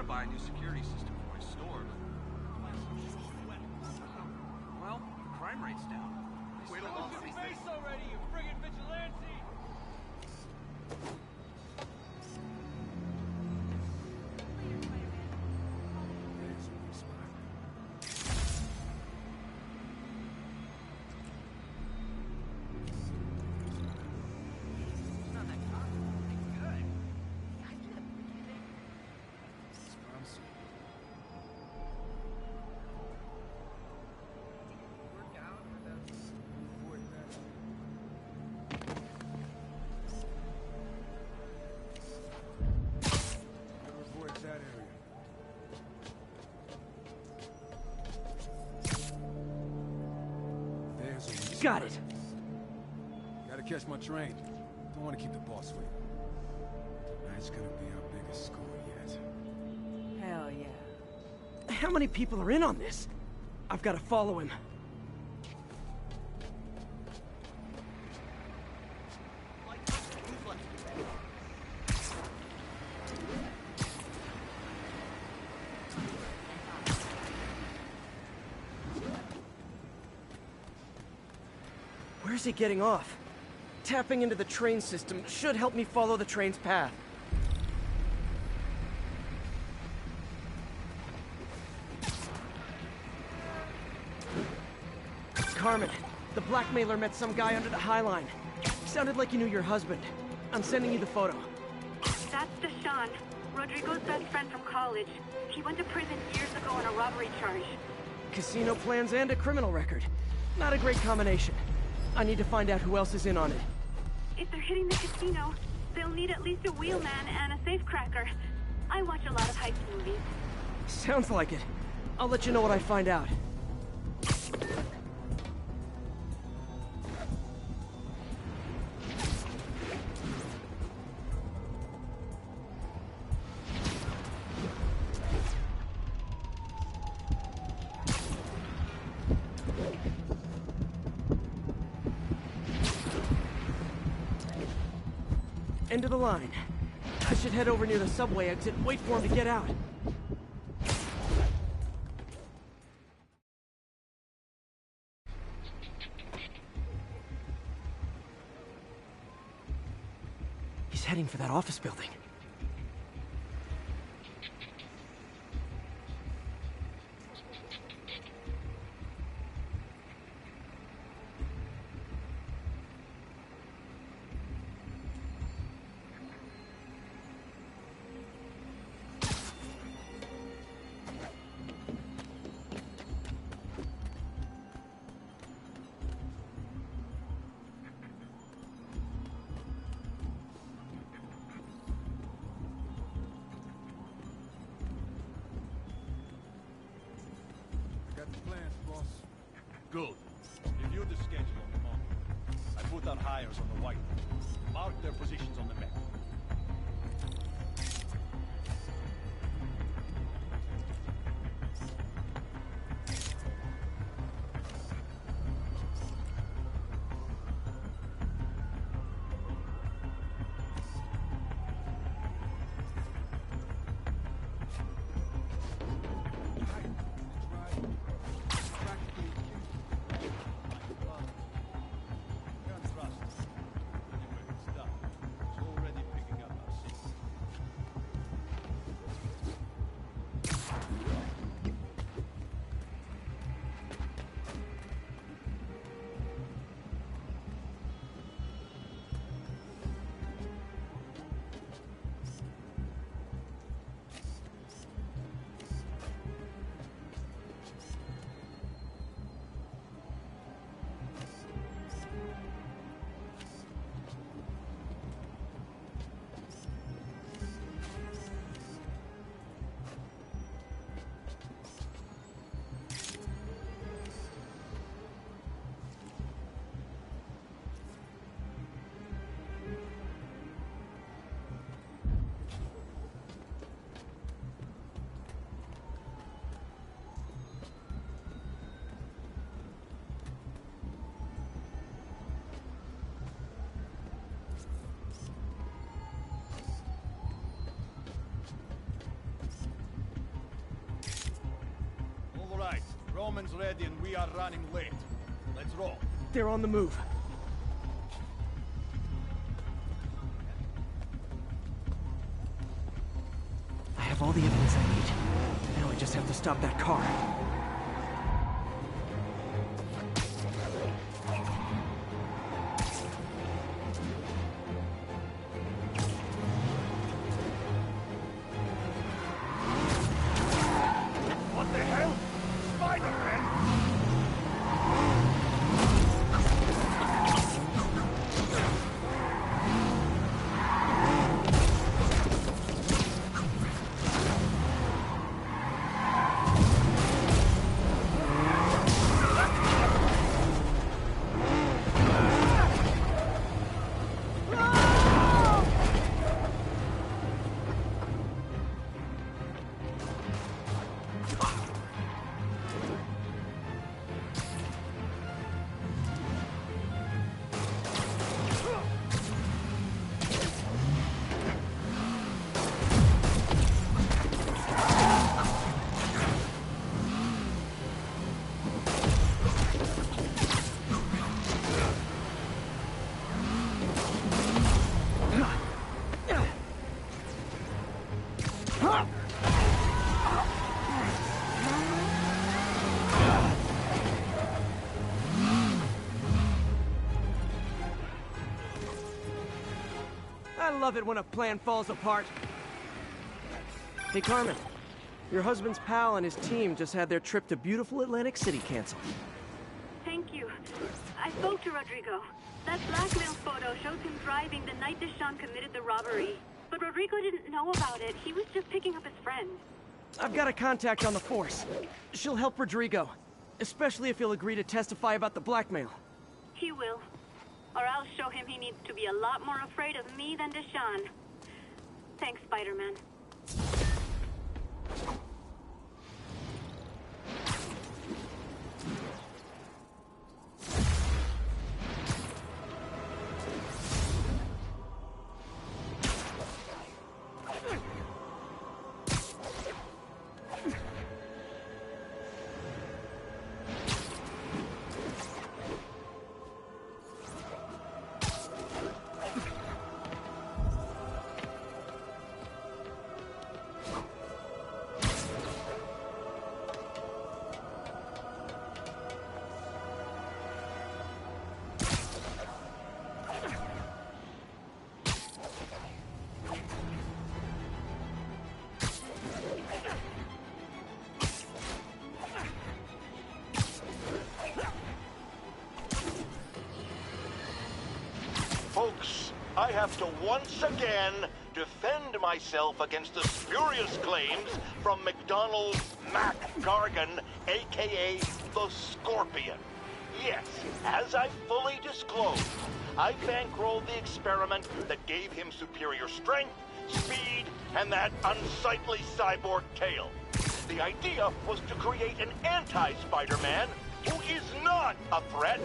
Speaker 19: Buy a new security system for my store, but... Well, the crime rate's down. Wait till all
Speaker 4: Your face already, you friggin' vigilante!
Speaker 3: Got it.
Speaker 20: Gotta catch my train. Don't want to keep the boss waiting. Tonight's gonna be our biggest score yet.
Speaker 3: Hell yeah. How many people are in on this? I've got to follow him. Where's he getting off? Tapping into the train system should help me follow the train's path. Carmen, the blackmailer met some guy under the High Line. Sounded like you knew your husband. I'm sending you the photo.
Speaker 2: That's Deshaun, Rodrigo's best friend from college. He went to prison years ago on a robbery charge.
Speaker 3: Casino plans and a criminal record. Not a great combination. I need to find out who else is in on it.
Speaker 2: If they're hitting the casino, they'll need at least a wheelman and a safecracker. I watch a lot of heist movies.
Speaker 3: Sounds like it. I'll let you know what I find out. End of the line. I should head over near the subway exit and wait for him to get out. He's heading for that office building.
Speaker 21: Good. Review the schedule on the monitor. I put out hires on the whiteboard. Mark their positions on the map. Helicopter's ready and we are running late. Let's roll.
Speaker 3: They're on the move. I have all the evidence I need. Now I just have to stop that car.
Speaker 21: What the hell? Spider-Man?
Speaker 3: I love it when a plan falls apart. Hey, Carmen. Your husband's pal and his team just had their trip to beautiful Atlantic City canceled.
Speaker 2: Thank you. I spoke to Rodrigo. That blackmail photo shows him driving the night Deshawn committed the robbery. But Rodrigo didn't know about it. He was just picking up his friend.
Speaker 3: I've got a contact on the force. She'll help Rodrigo, especially if he'll agree to testify about the blackmail.
Speaker 2: He will. Or I'll show him he needs to be a lot more afraid of me than Deshawn. Thanks, Spider-Man.
Speaker 1: Folks, I have to once again defend myself against the spurious claims from McDonald's Mac Gargan, aka the Scorpion. Yes, as I fully disclosed, I bankrolled the experiment that gave him superior strength, speed, and that unsightly cyborg tail. The idea was to create an anti-Spider-Man who is not a threat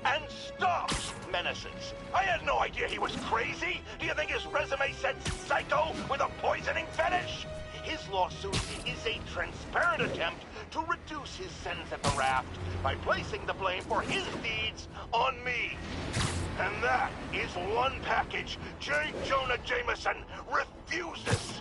Speaker 1: and stops menaces. I had no idea he was crazy. Do you think his resume said psycho with a poisoning fetish? His lawsuit is a transparent attempt to reduce his sentence at the raft by placing the blame for his deeds on me. And that is one package J. Jonah Jameson refuses.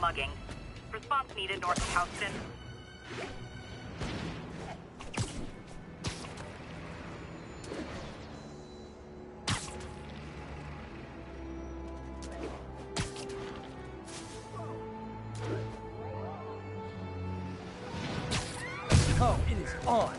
Speaker 5: mugging. Response needed north of Houston.
Speaker 3: Oh, it is on.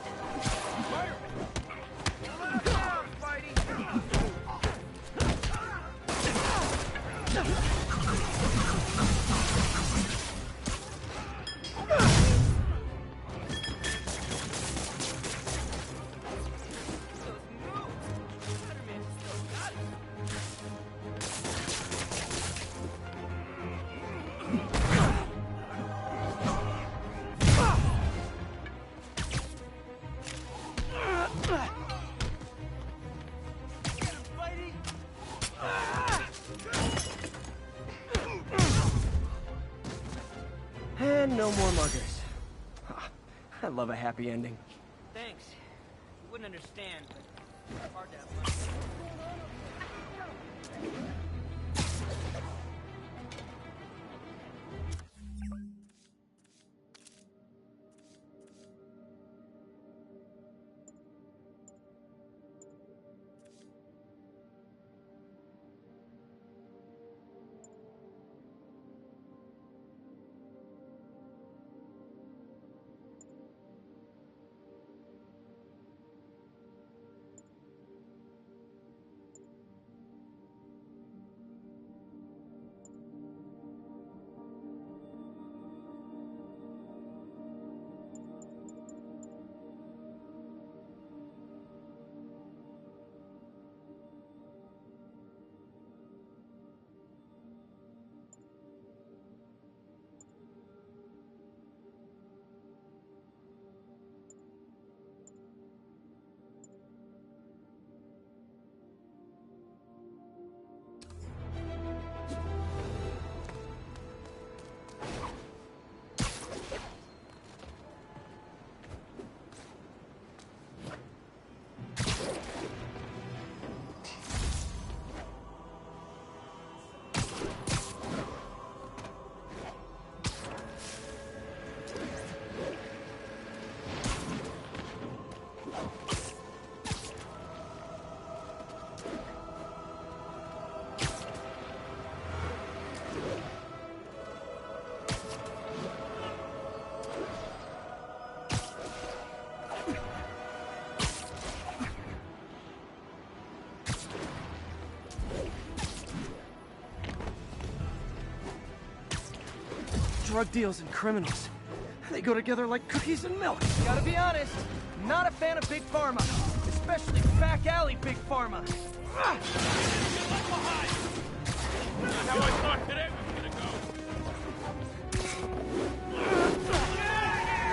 Speaker 3: And no more muggers. I love a happy ending.
Speaker 4: Thanks. You wouldn't understand, but it's hard to have fun.
Speaker 3: Drug deals and criminals. They go together like cookies and milk.
Speaker 4: Gotta be honest, not a fan of Big Pharma. Especially back alley Big Pharma.
Speaker 16: Not how I thought today was gonna go.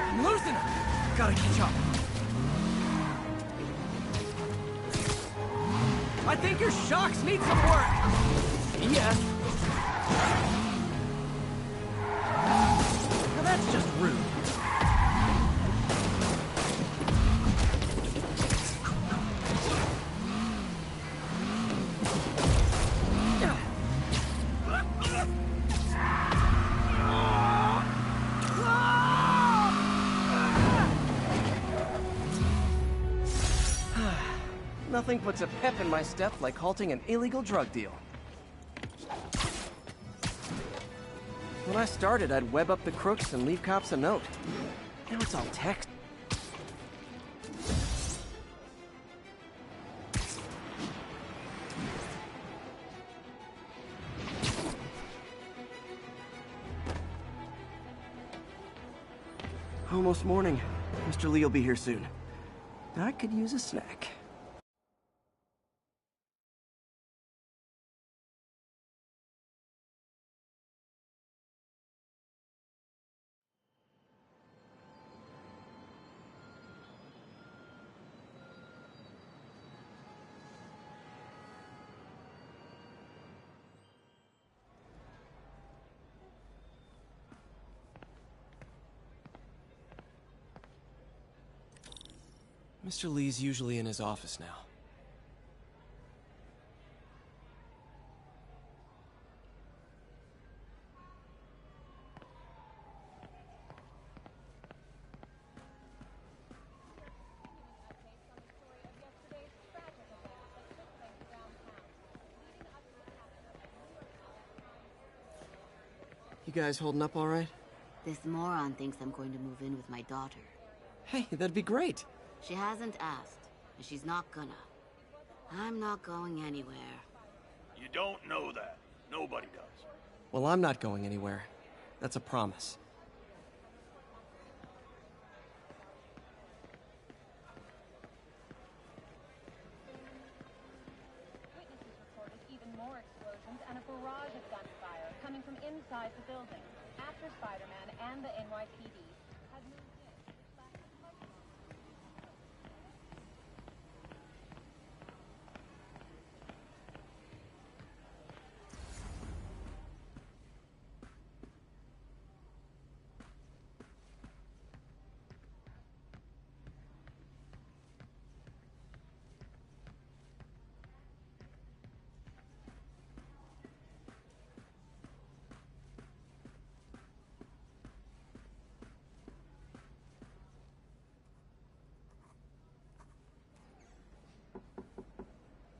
Speaker 3: I'm losing her. Gotta catch up.
Speaker 4: I think your shocks need some work.
Speaker 3: Yeah. Now that's just rude. Nothing puts a pep in my step like halting an illegal drug deal. When I started, I'd web up the crooks and leave cops a note. Now it's all text. Almost morning. Mr. Lee will be here soon. I could use a snack. Mr. Lee's usually in his office now. You guys holding up all right?
Speaker 10: This moron thinks I'm going to move in with my daughter.
Speaker 3: Hey, that'd be great.
Speaker 10: She hasn't asked, and she's not gonna. I'm not going anywhere.
Speaker 21: You don't know that. Nobody does.
Speaker 3: Well, I'm not going anywhere. That's a promise.
Speaker 6: Witnesses reported even more explosions and a barrage of gunfire coming from inside the building after Spider-Man and the NYPD had moved in. Which lasted quite long.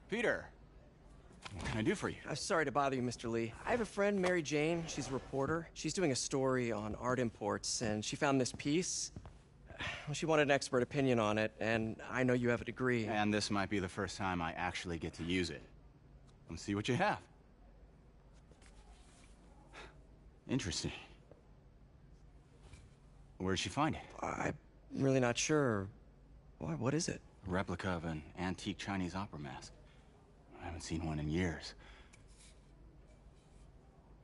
Speaker 22: Peter, what can I do for you?
Speaker 3: Sorry to bother you, Mr. Lee. I have a friend, Mary Jane. She's a reporter. She's doing a story on art imports, and she found this piece. Well, she wanted an expert opinion on it, and I know you have a degree.
Speaker 22: And this might be the first time I actually get to use it. Let's see what you have. Interesting. Where did she find it?
Speaker 3: I'm really not sure. What is it?
Speaker 22: A replica of an antique Chinese opera mask. I haven't seen one in years.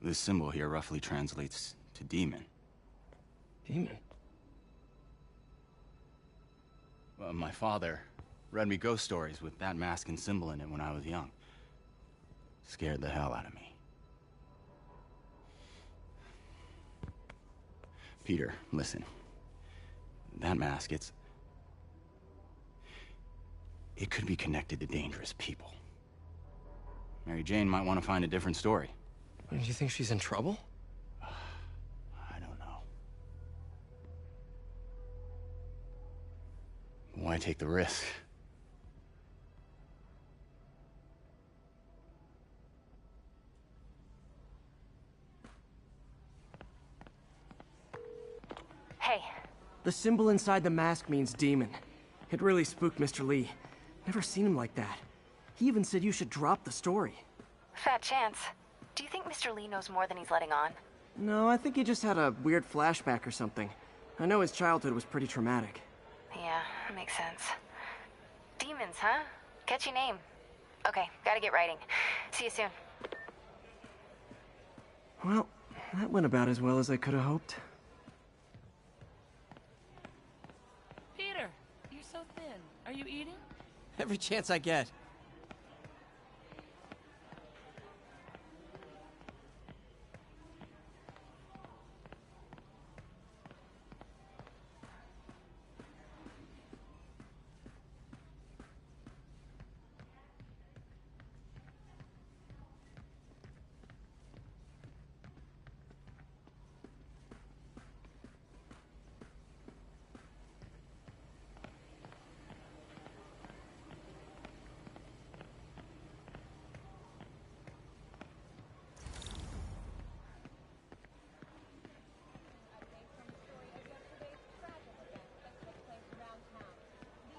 Speaker 22: This symbol here roughly translates to demon.
Speaker 3: Demon?
Speaker 22: Well, my father read me ghost stories with that mask and symbol in it when I was young. Scared the hell out of me. Peter, listen. That mask, it could be connected to dangerous people. Mary Jane might want to find a different story.
Speaker 3: Do you think she's in trouble?
Speaker 22: I don't know. Why take the risk?
Speaker 17: Hey.
Speaker 3: The symbol inside the mask means demon. It really spooked Mr. Lee. Never seen him like that. He even said you should drop the story.
Speaker 17: Fat chance. Do you think Mr. Lee knows more than he's letting on?
Speaker 3: No, I think he just had a weird flashback or something. I know his childhood was pretty traumatic.
Speaker 17: Yeah, that makes sense. Demons, huh? Catchy name. Okay, gotta get writing. See you soon.
Speaker 3: Well, that went about as well as I could have hoped.
Speaker 23: Peter, you're so thin. Are you eating?
Speaker 3: Every chance I get.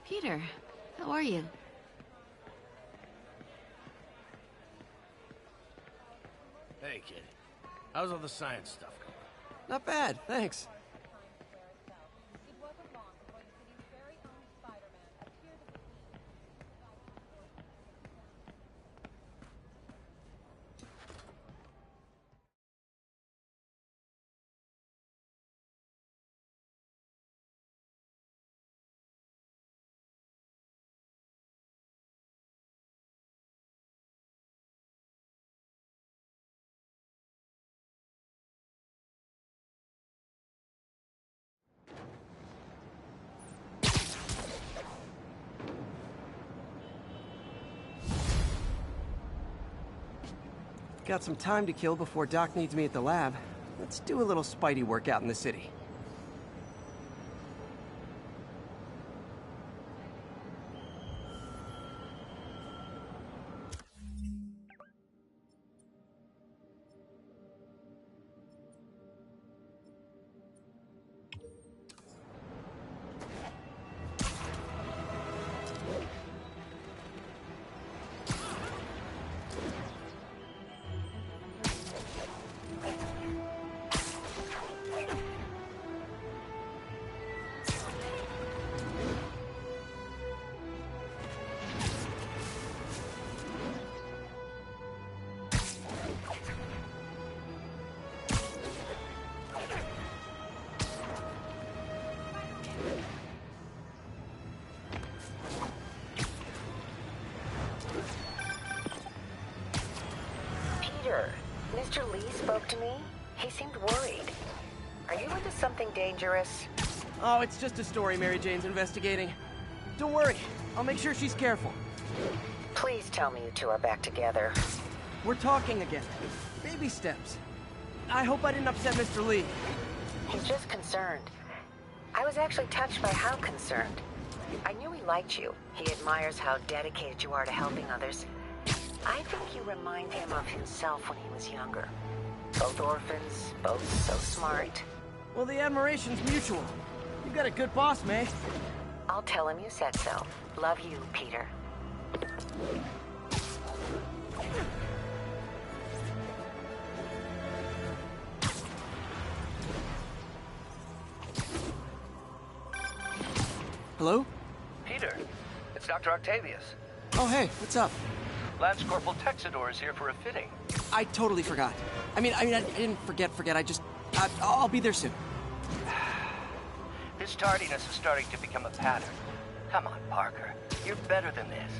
Speaker 10: Peter, how are you?
Speaker 24: Hey, kid. How's all the science stuff going?
Speaker 3: Not bad, thanks. Got some time to kill before Doc needs me at the lab. Let's do a little Spidey work out in the city.
Speaker 9: Peter, Mr. Lee spoke to me. He seemed worried. Are you into something dangerous?
Speaker 4: Oh, it's just a story Mary Jane's investigating. Don't worry, I'll make sure she's careful.
Speaker 9: Please tell me you two are back together.
Speaker 4: We're talking again. Baby steps. I hope I didn't upset Mr. Lee.
Speaker 9: He's just concerned. I was actually touched by how concerned. I knew he liked you. He admires how dedicated you are to helping others. I think you remind him of himself when he was younger. Both orphans, both so smart.
Speaker 4: Well, the admiration's mutual. You got a good boss, May.
Speaker 9: I'll tell him you said so. Love you, Peter.
Speaker 3: Hello?
Speaker 11: Peter, it's Dr. Octavius.
Speaker 3: Oh, hey, what's up?
Speaker 11: Lance Corporal Texador is here for a fitting.
Speaker 3: I totally forgot. I didn't forget. I'll be there soon.
Speaker 11: This tardiness is starting to become a pattern. Come on, Parker. You're better than this.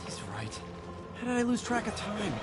Speaker 3: He's right. How did I lose track of time?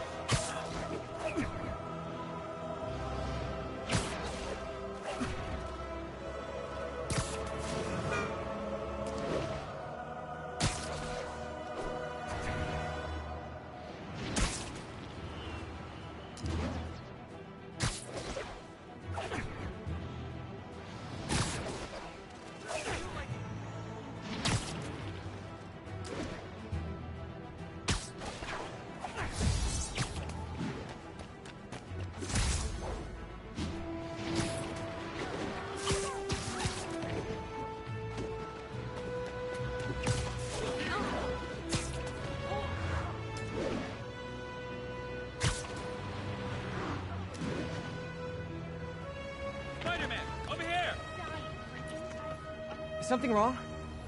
Speaker 3: Is something wrong?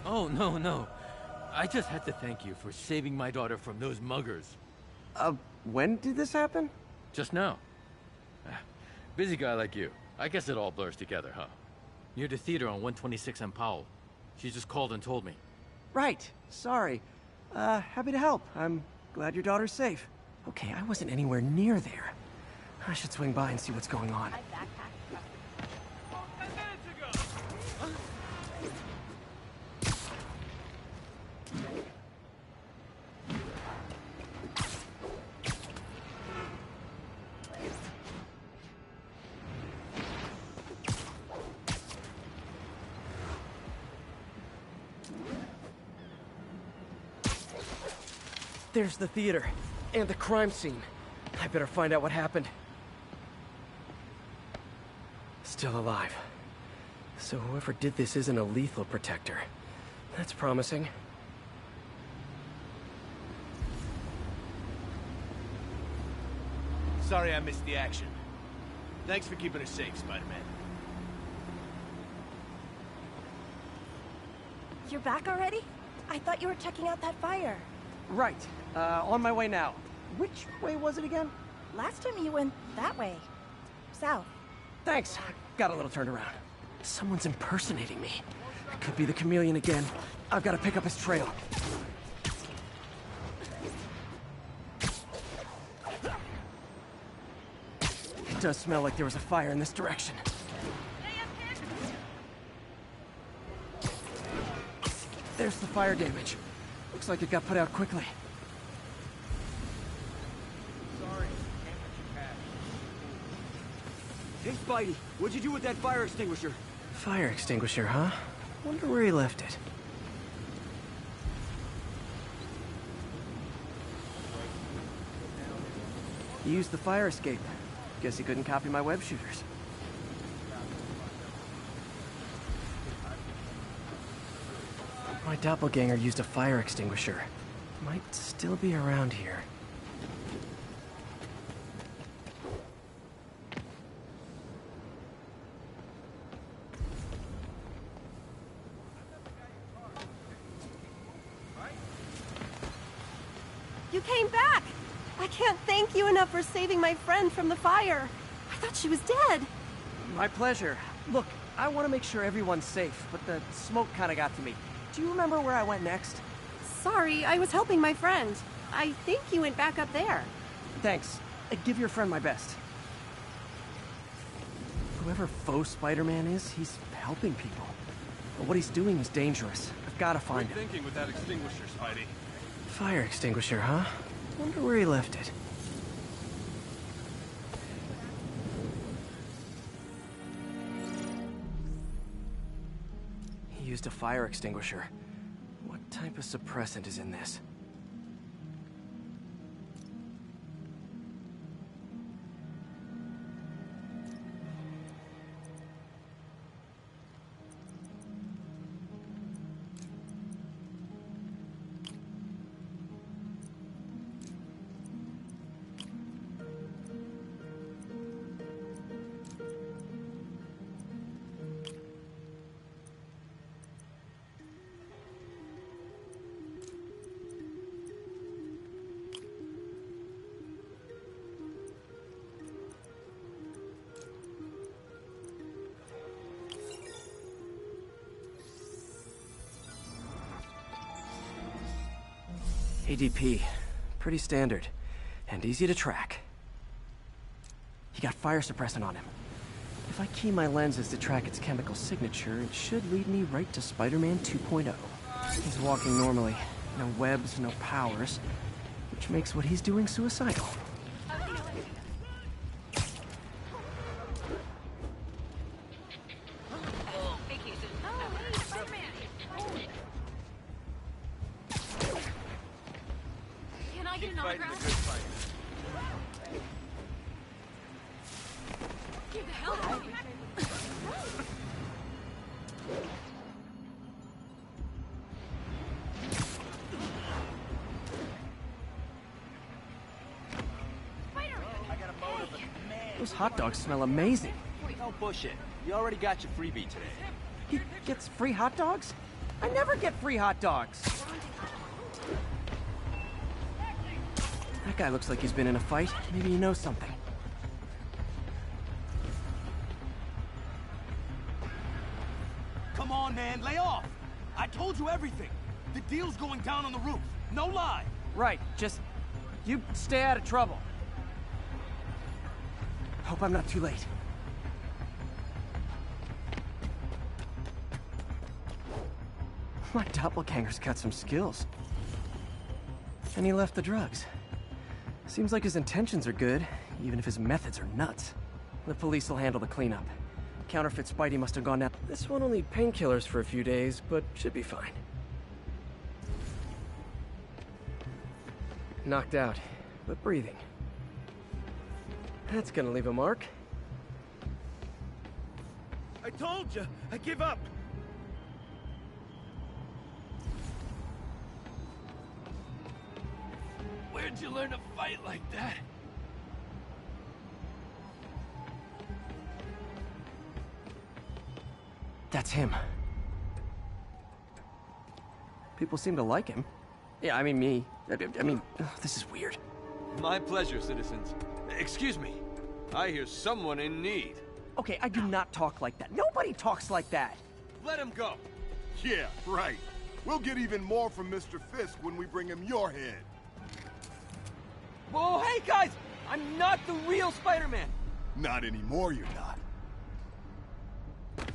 Speaker 12: Oh, no. I just had to thank you for saving my daughter from those muggers.
Speaker 3: When did this happen?
Speaker 12: Just now. Busy guy like you. I guess it all blurs together, huh? Near the theater on 126 and Powell. She just called and told me.
Speaker 3: Right. Sorry. Happy to help. I'm glad your daughter's safe. Okay, I wasn't anywhere near there. I should swing by and see what's going on.
Speaker 4: There's the theater, and the crime scene. I better find out what happened. Still alive. So whoever did this isn't a lethal protector. That's promising.
Speaker 21: Sorry I missed the action. Thanks for keeping us safe, Spider-Man.
Speaker 13: You're back already? I thought you were checking out that fire.
Speaker 4: Right. On my way now. Which way was it again?
Speaker 13: Last time you went that way. South.
Speaker 4: Thanks. Got a little turned around. Someone's impersonating me. It could be the chameleon again. I've got to pick up his trail. It does smell like there was a fire in this direction. There's the fire damage. Looks like it got put out quickly.
Speaker 21: Sorry, Hey, Spidey, what'd you do with that fire extinguisher?
Speaker 3: Fire extinguisher, huh? Wonder where he left it.
Speaker 4: He used the fire escape. Guess he couldn't copy my web shooters.
Speaker 3: My doppelganger used a fire extinguisher. Might still be around here.
Speaker 13: You came back! I can't thank you enough for saving my friend from the fire. I thought she was dead.
Speaker 4: My pleasure. Look, I want to make sure everyone's safe, but the smoke kind of got to me. Do you remember where I went next?
Speaker 13: Sorry, I was helping my friend. I think you went back up there.
Speaker 4: Thanks. Give your friend my best. Whoever faux Spider-Man is, he's helping people. But what he's doing is dangerous. I've got to find him.
Speaker 19: Good thinking with that extinguisher, Spidey.
Speaker 4: Fire extinguisher, huh? Wonder where he left it. He used a fire extinguisher. What type of suppressant is in this? ADP. Pretty standard. And easy to track. He got fire suppressant on him. If I key my lenses to track its chemical signature, it should lead me right to Spider-Man 2.0. He's walking normally. No webs, no powers. Which makes what he's doing suicidal. Those hot dogs smell amazing.
Speaker 21: Don't push it. You already got your freebie today.
Speaker 4: He gets free hot dogs? I never get free hot dogs. That guy looks like he's been in a fight. Maybe he knows something.
Speaker 21: Come on, man, lay off. I told you everything. The deal's going down on the roof. No lie.
Speaker 4: Right, just... you stay out of trouble. Hope I'm not too late. My doppelganger's got some skills. And he left the drugs. Seems like his intentions are good, even if his methods are nuts. The police will handle the cleanup. Counterfeit Spidey must have gone down. This one will need painkillers for a few days, but should be fine. Knocked out, but breathing. That's gonna leave a mark.
Speaker 21: I told you, I give up. Where'd you learn to fight like that?
Speaker 4: That's him. People seem to like him. Yeah, I mean me. I mean, this is weird.
Speaker 21: My pleasure, citizens. Excuse me. I hear someone in need.
Speaker 4: Okay, I do not talk like that. Nobody talks like that.
Speaker 21: Let him go.
Speaker 8: Yeah, right. We'll get even more from Mr. Fisk when we bring him your head.
Speaker 21: Whoa, hey guys! I'm not the real Spider-Man.
Speaker 8: Not anymore, you're not.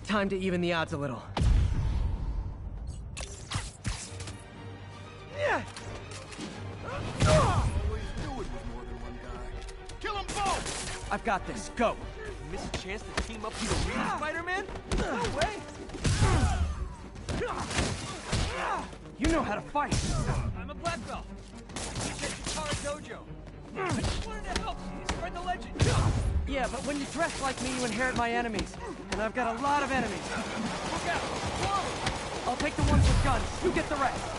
Speaker 4: Time to even the odds a little.
Speaker 8: Yeah. Always knew it was more than one guy. Kill them both!
Speaker 4: I've got this. Go.
Speaker 21: You miss a chance to team up with the real Spider-Man? No way!
Speaker 4: You know how to fight.
Speaker 21: I'm a black belt. Teach at Chikara Dojo. I just wanted to help. Spread the legend.
Speaker 4: Yeah, but when you dress like me, you inherit my enemies. And I've got a lot of enemies.
Speaker 21: Look out! Whoa!
Speaker 4: I'll take the ones with guns. You get the rest.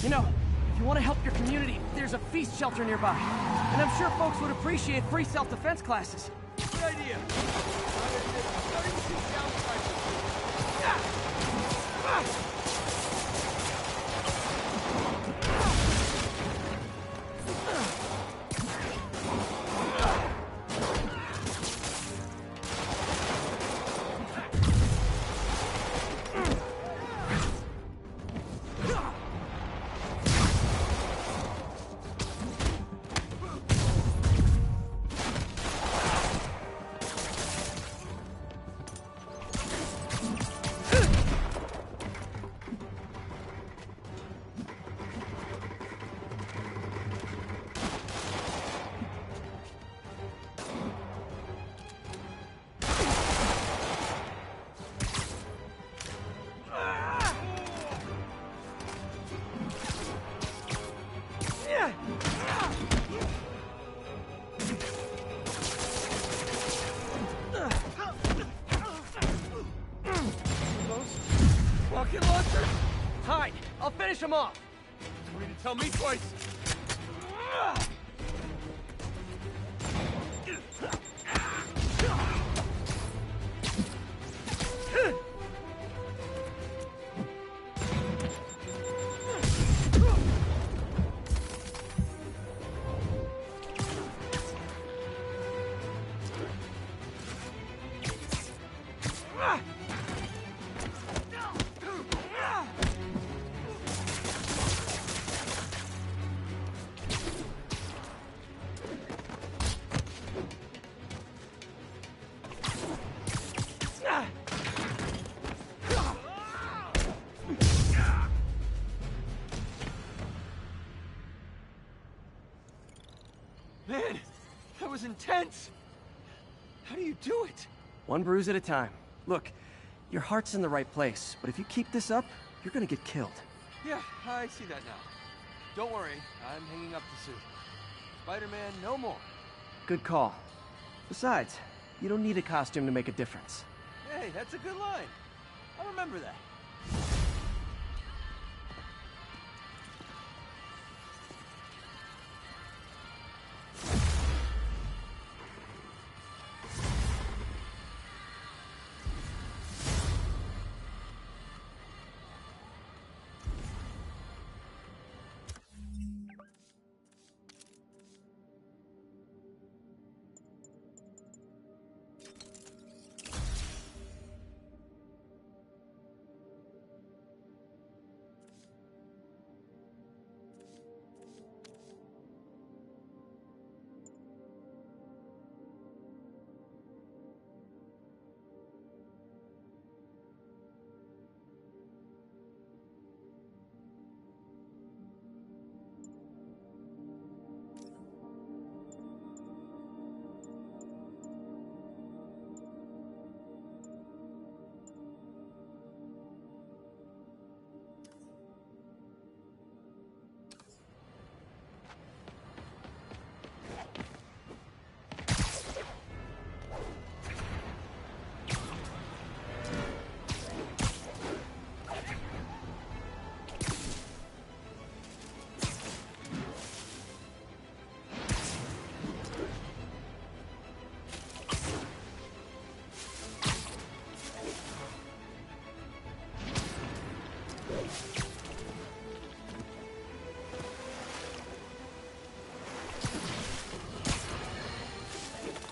Speaker 4: You know, if you want to help your community, there's a feast shelter nearby. And I'm sure folks would appreciate free self-defense classes.
Speaker 21: Good idea.
Speaker 4: Rocket launcher? Hide! I'll finish him off!
Speaker 21: You need to tell me twice!
Speaker 4: Man, that was intense! How do you do it? One bruise at a time. Look, your heart's in the right place, but if you keep this up, you're gonna get killed.
Speaker 21: Yeah, I see that now. Don't worry, I'm hanging up the suit. Spider-Man, no more.
Speaker 4: Good call. Besides, you don't need a costume to make a difference.
Speaker 21: Hey, that's a good line. I'll remember that.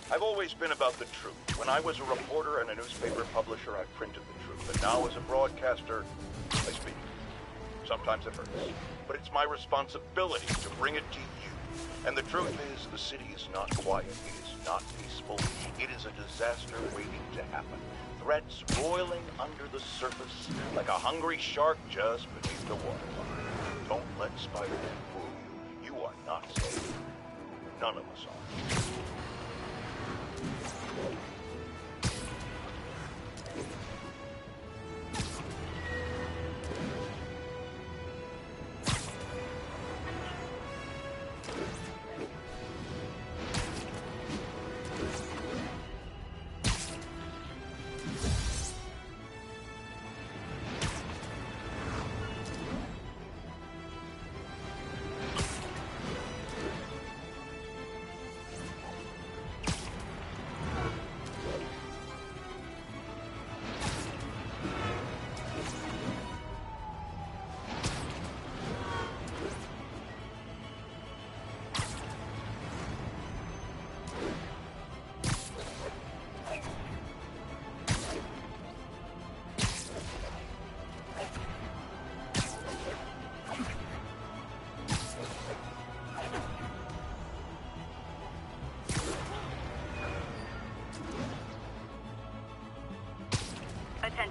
Speaker 1: I've always been about the truth. When I was a reporter and a newspaper publisher, I printed the truth. And now as a broadcaster, I speak. Sometimes it hurts. But it's my responsibility to bring it to you. And the truth is, the city is not quiet. It is not peaceful. It is a disaster waiting to happen. Threats roiling under the surface like a hungry shark just beneath the waterline. Don't let Spider-Man fool you. You are not safe. None of us are.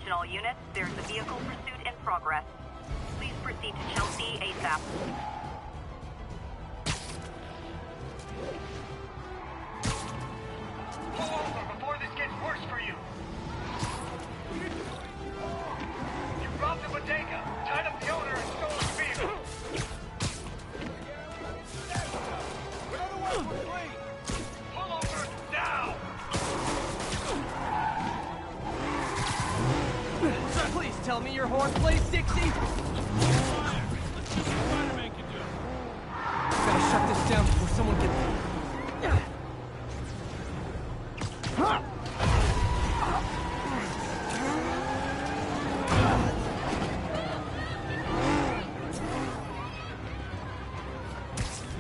Speaker 5: Attention all units, there's a vehicle pursuit in progress. Please proceed to Chelsea ASAP.
Speaker 7: Pull over before this gets worse for you. You robbed a bodega, tied up the owner, and stole his vehicle. In other words, we're free. Pull over now.
Speaker 4: Please tell me your horn plays 60. Gotta shut this down before someone gets...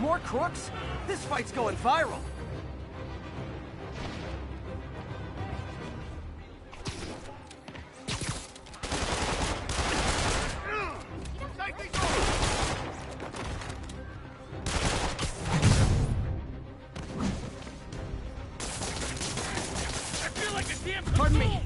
Speaker 4: More crooks? This fight's going viral. Pardon me.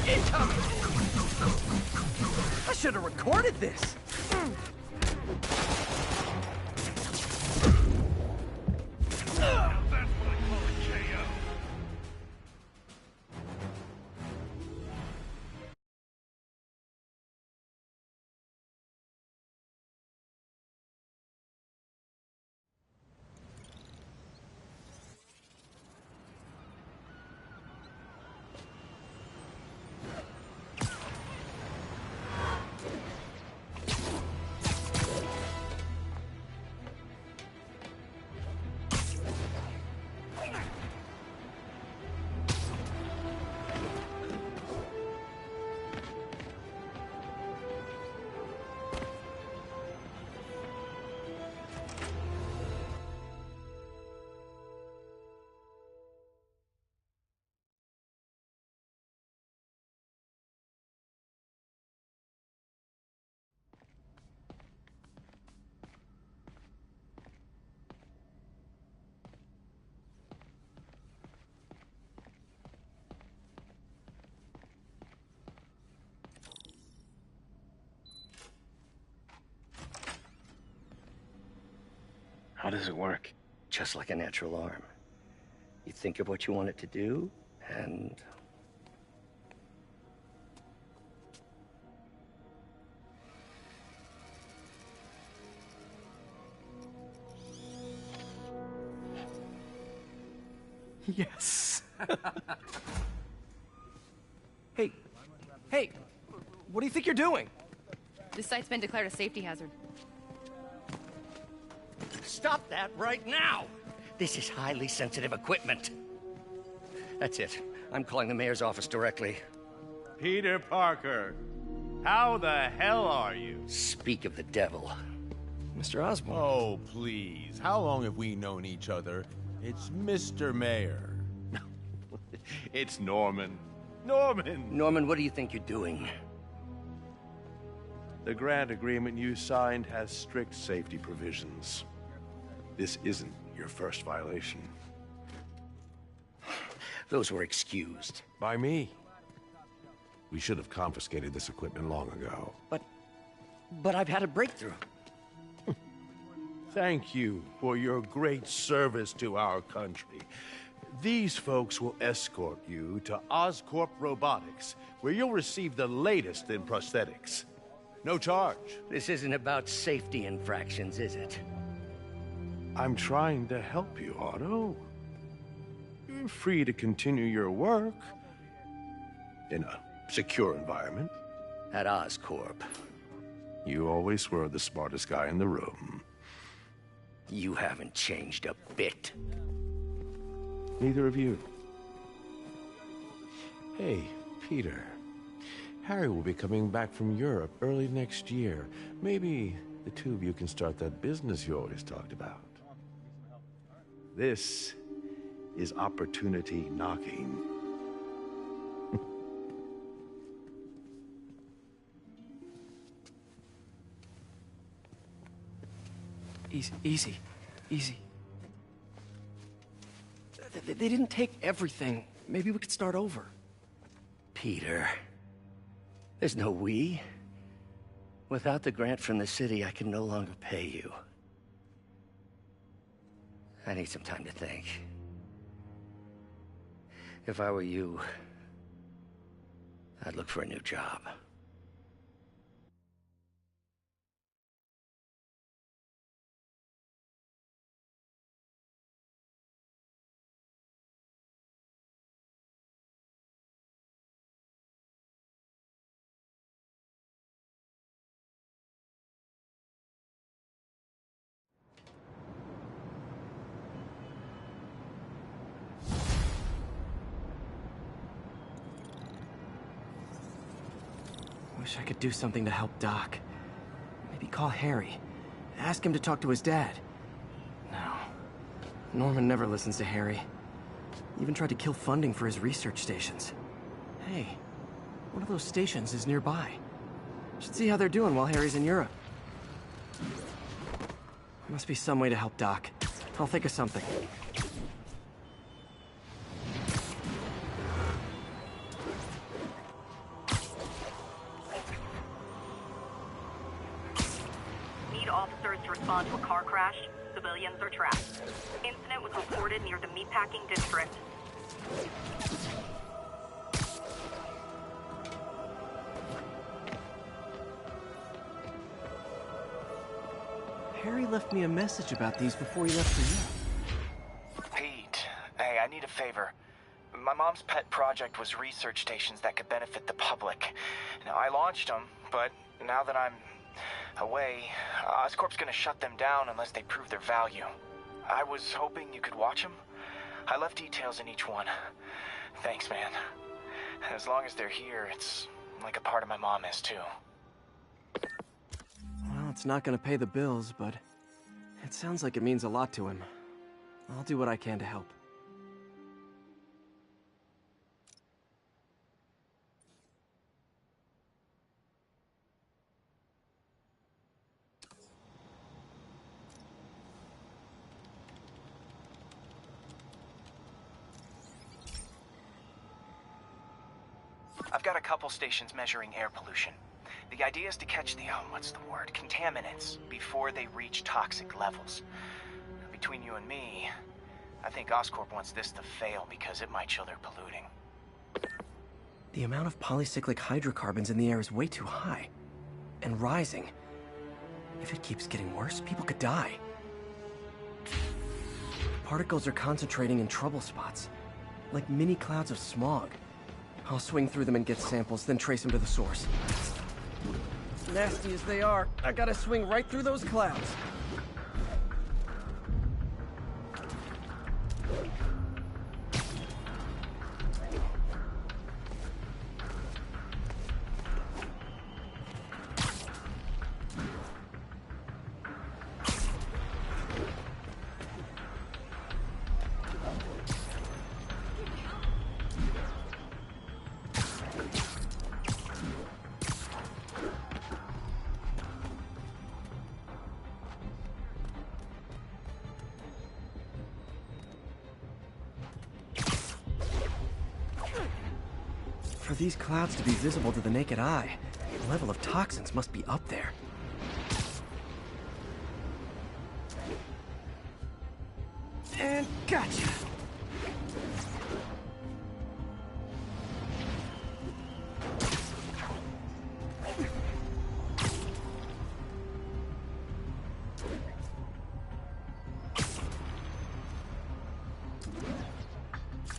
Speaker 4: Incoming! I should have recorded this.
Speaker 14: How does it work? Just like a natural arm. You think of what you want it to do, and...
Speaker 4: Yes. Hey, what do you think you're doing?
Speaker 15: This site's been declared a safety hazard.
Speaker 14: Stop that right now! This is highly sensitive equipment. That's it. I'm calling the mayor's office directly.
Speaker 18: Peter Parker, how the hell are you?
Speaker 14: Speak of the devil.
Speaker 3: Mr. Osborn.
Speaker 18: Oh, please. How long have we known each other? It's Mr. Mayor. It's Norman. Norman!
Speaker 14: Norman, what do you think you're doing?
Speaker 18: The grant agreement you signed has strict safety provisions. This isn't your first violation.
Speaker 14: Those were excused.
Speaker 18: By me. We should have confiscated this equipment long ago.
Speaker 14: But I've had a breakthrough.
Speaker 18: Thank you for your great service to our country. These folks will escort you to Oscorp Robotics, where you'll receive the latest in prosthetics. No charge.
Speaker 14: This isn't about safety infractions, is it?
Speaker 18: I'm trying to help you, Otto. You're free to continue your work in a secure environment.
Speaker 14: At Oscorp.
Speaker 18: You always were the smartest guy in the room.
Speaker 14: You haven't changed a bit.
Speaker 18: Neither of you. Hey, Peter. Harry will be coming back from Europe early next year. Maybe the two of you can start that business you always talked about. This is opportunity knocking.
Speaker 4: Easy. They didn't take everything. Maybe we could start over.
Speaker 14: Peter, there's no we. Without the grant from the city, I can no longer pay you. I need some time to think. If I were you, I'd look for a new job.
Speaker 4: Wish I could do something to help Doc. Maybe call Harry. Ask him to talk to his dad. No. Norman never listens to Harry. Even tried to kill funding for his research stations. Hey, one of those stations is nearby. Should see how they're doing while Harry's in Europe. Must be some way to help Doc. I'll think of something.
Speaker 5: Officers to respond to a car crash. Civilians are trapped. Incident was reported near the meatpacking district.
Speaker 4: Harry left me a message about these before he left for you.
Speaker 2: Pete, hey, I need a favor. My mom's pet project was research stations that could benefit the public. Now, I launched them, but now that I'm away, Oscorp's gonna shut them down unless they prove their value. I was hoping you could watch them. I left details in each one. Thanks, man. As long as they're here, it's like a part of my mom is, too.
Speaker 4: Well, it's not gonna pay the bills, but it sounds like it means a lot to him. I'll do what I can to help.
Speaker 2: I've got a couple stations measuring air pollution. The idea is to catch the, contaminants before they reach toxic levels. Between you and me, I think Oscorp wants this to fail because it might show they're polluting.
Speaker 4: The amount of polycyclic hydrocarbons in the air is way too high. And rising. If it keeps getting worse, people could die. Particles are concentrating in trouble spots, like mini clouds of smog. I'll swing through them and get samples, then trace them to the source. Nasty as they are, I gotta swing right through those clouds. For these clouds to be visible to the naked eye, the level of toxins must be up there. And gotcha!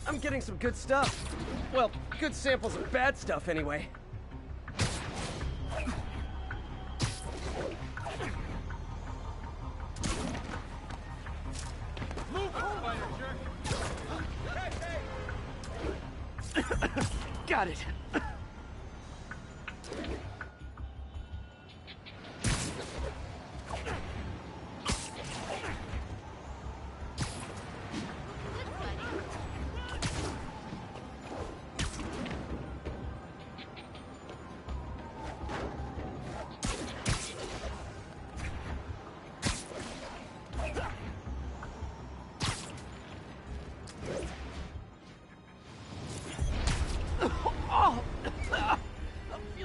Speaker 4: I'm getting some good stuff. Well, good samples of bad stuff, anyway. Got it.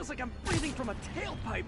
Speaker 4: Feels like I'm breathing from a tailpipe.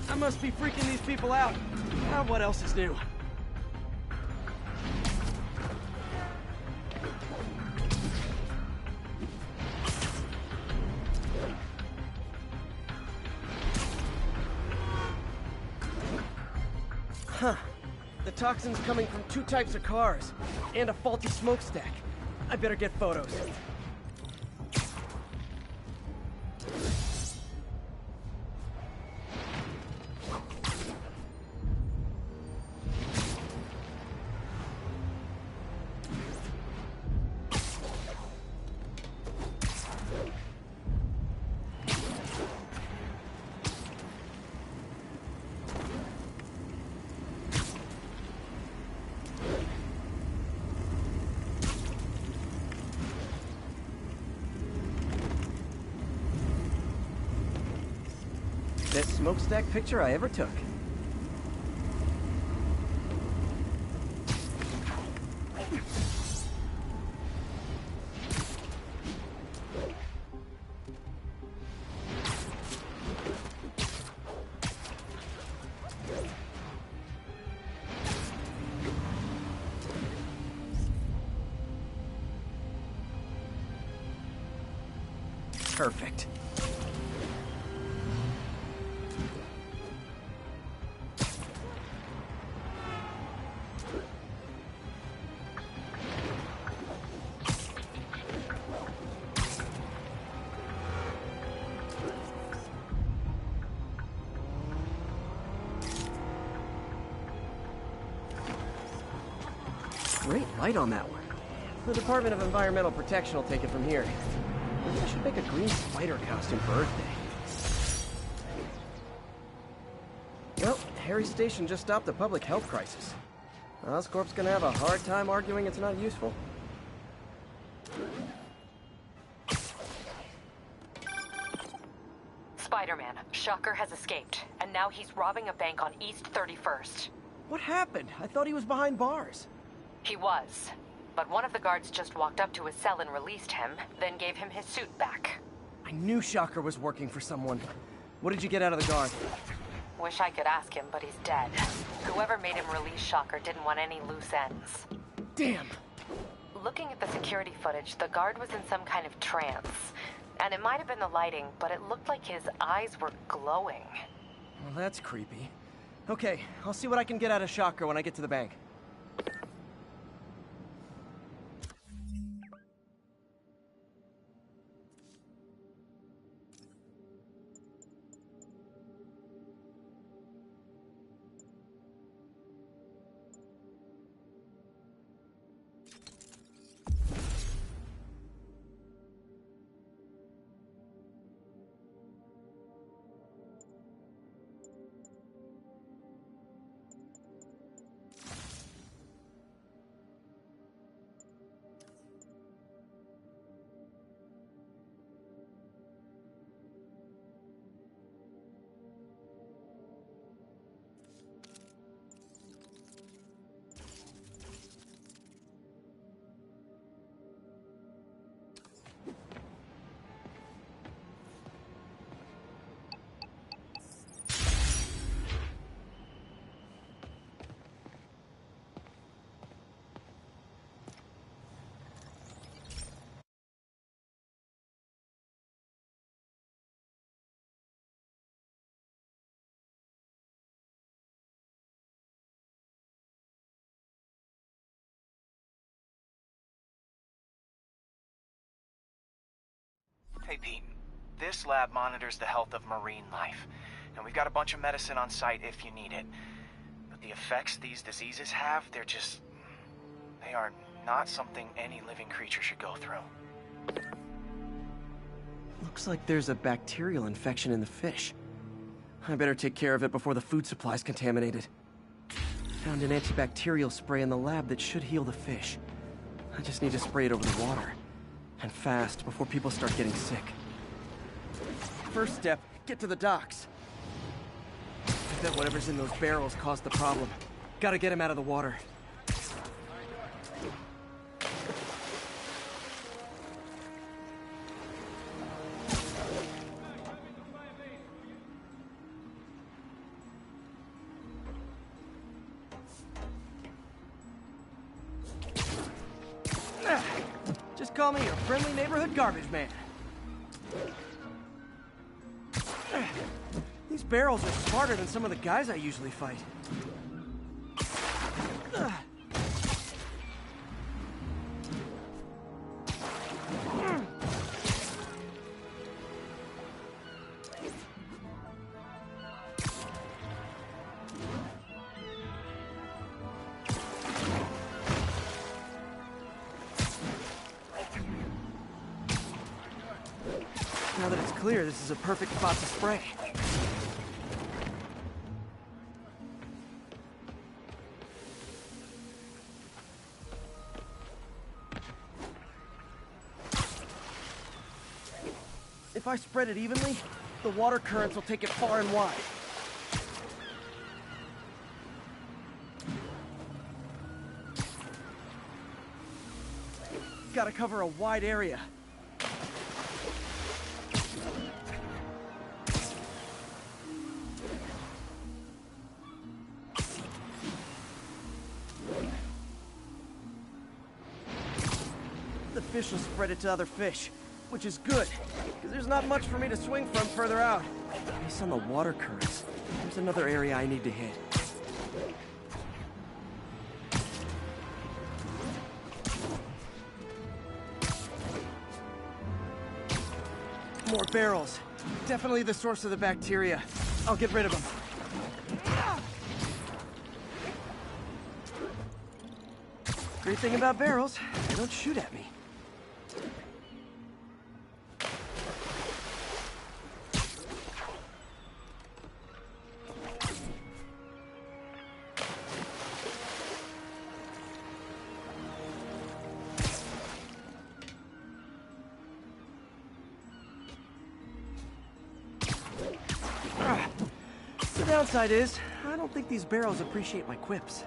Speaker 4: I must be freaking these people out. What else is new? Huh. The toxin's coming from 2 types of cars, and a faulty smokestack. I better get photos. Best smokestack picture I ever took. Perfect. Great light on that one. The Department of Environmental Protection will take it from here. Maybe I should make a green spider costume for Earth Day. Well, Harry's station just stopped a public health crisis. Oscorp's gonna have a hard time arguing it's not useful.
Speaker 6: Spider-Man, Shocker has escaped, and now he's robbing a bank on East 31st.
Speaker 4: What happened? I thought he was behind bars.
Speaker 6: He was, but one of the guards just walked up to his cell and released him, then gave him his suit back.
Speaker 4: I knew Shocker was working for someone. What did you get out of the guard?
Speaker 6: Wish I could ask him, but he's dead. Whoever made him release Shocker didn't want any loose ends.
Speaker 4: Damn!
Speaker 6: Looking at the security footage, the guard was in some kind of trance. And it might have been the lighting, but it looked like his eyes were glowing.
Speaker 4: Well, that's creepy. Okay, I'll see what I can get out of Shocker when I get to the bank.
Speaker 2: Hey, Pete. This lab monitors the health of marine life, and we've got a bunch of medicine on site if you need it. But the effects these diseases have, they are not something any living creature should go through.
Speaker 4: Looks like there's a bacterial infection in the fish. I better take care of it before the food supply's contaminated. Found an antibacterial spray in the lab that should heal the fish. I just need to spray it over the water. And fast, before people start getting sick. First step, get to the docks. I bet whatever's in those barrels caused the problem. Gotta get him out of the water. Just call me your friendly neighborhood garbage man. These barrels are smarter than some of the guys I usually fight. Now that it's clear, this is a perfect spot to spray. If I spread it evenly, the water currents will take it far and wide. Gotta cover a wide area. The fish will spread it to other fish, which is good, because there's not much for me to swing from further out. Based on the water currents, there's another area I need to hit. More barrels. Definitely the source of the bacteria. I'll get rid of them. Great thing about barrels, they don't shoot at me. The downside is, I don't think these barrels appreciate my quips.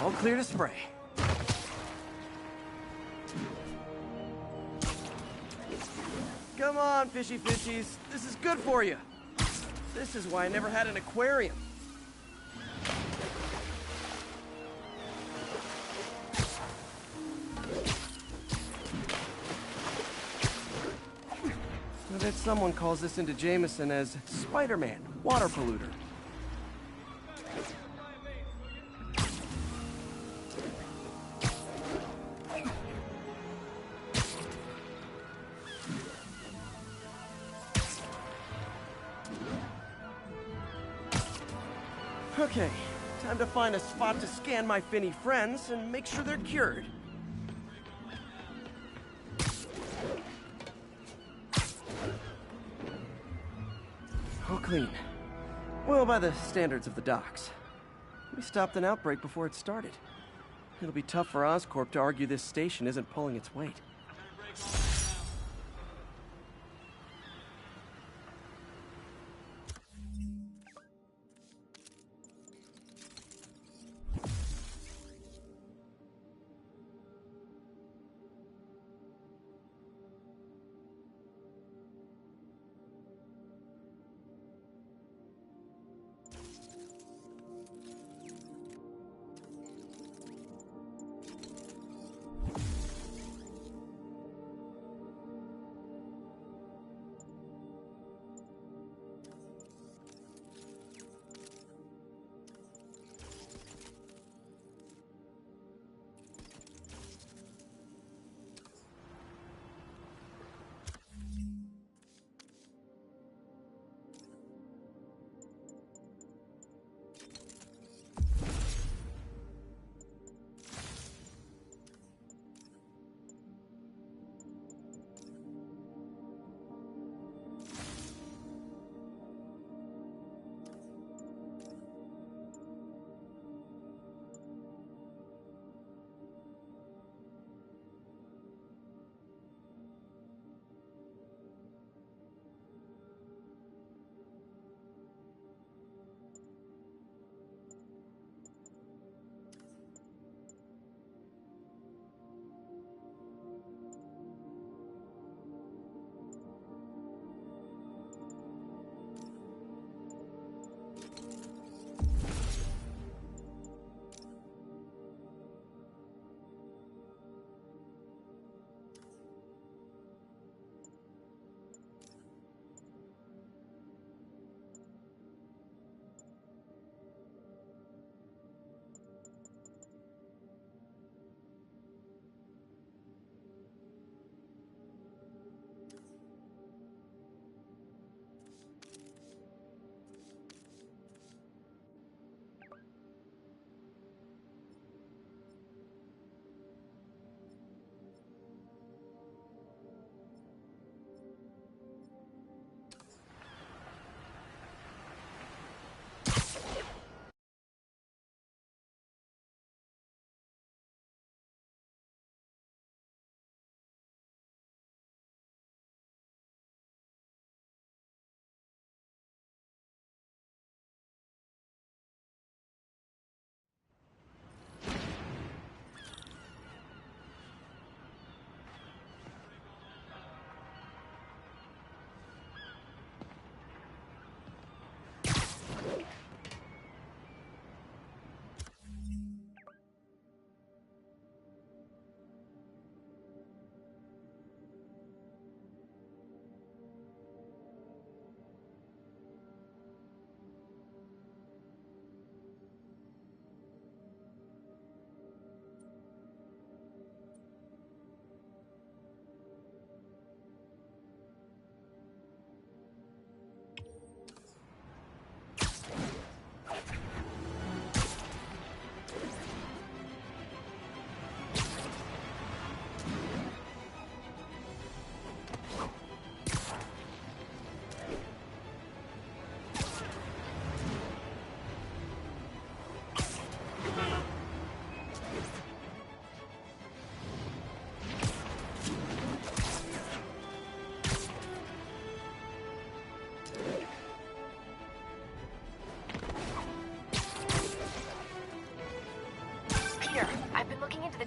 Speaker 4: All clear to spray. Come on, fishy fishies. This is good for you. This is why I never had an aquarium. bet someone calls this into Jameson as Spider-Man, water polluter. Okay, time to find a spot to scan my finny friends and make sure they're cured. All clean. Well, by the standards of the docks. We stopped an outbreak before it started. It'll be tough for Oscorp to argue this station isn't pulling its weight.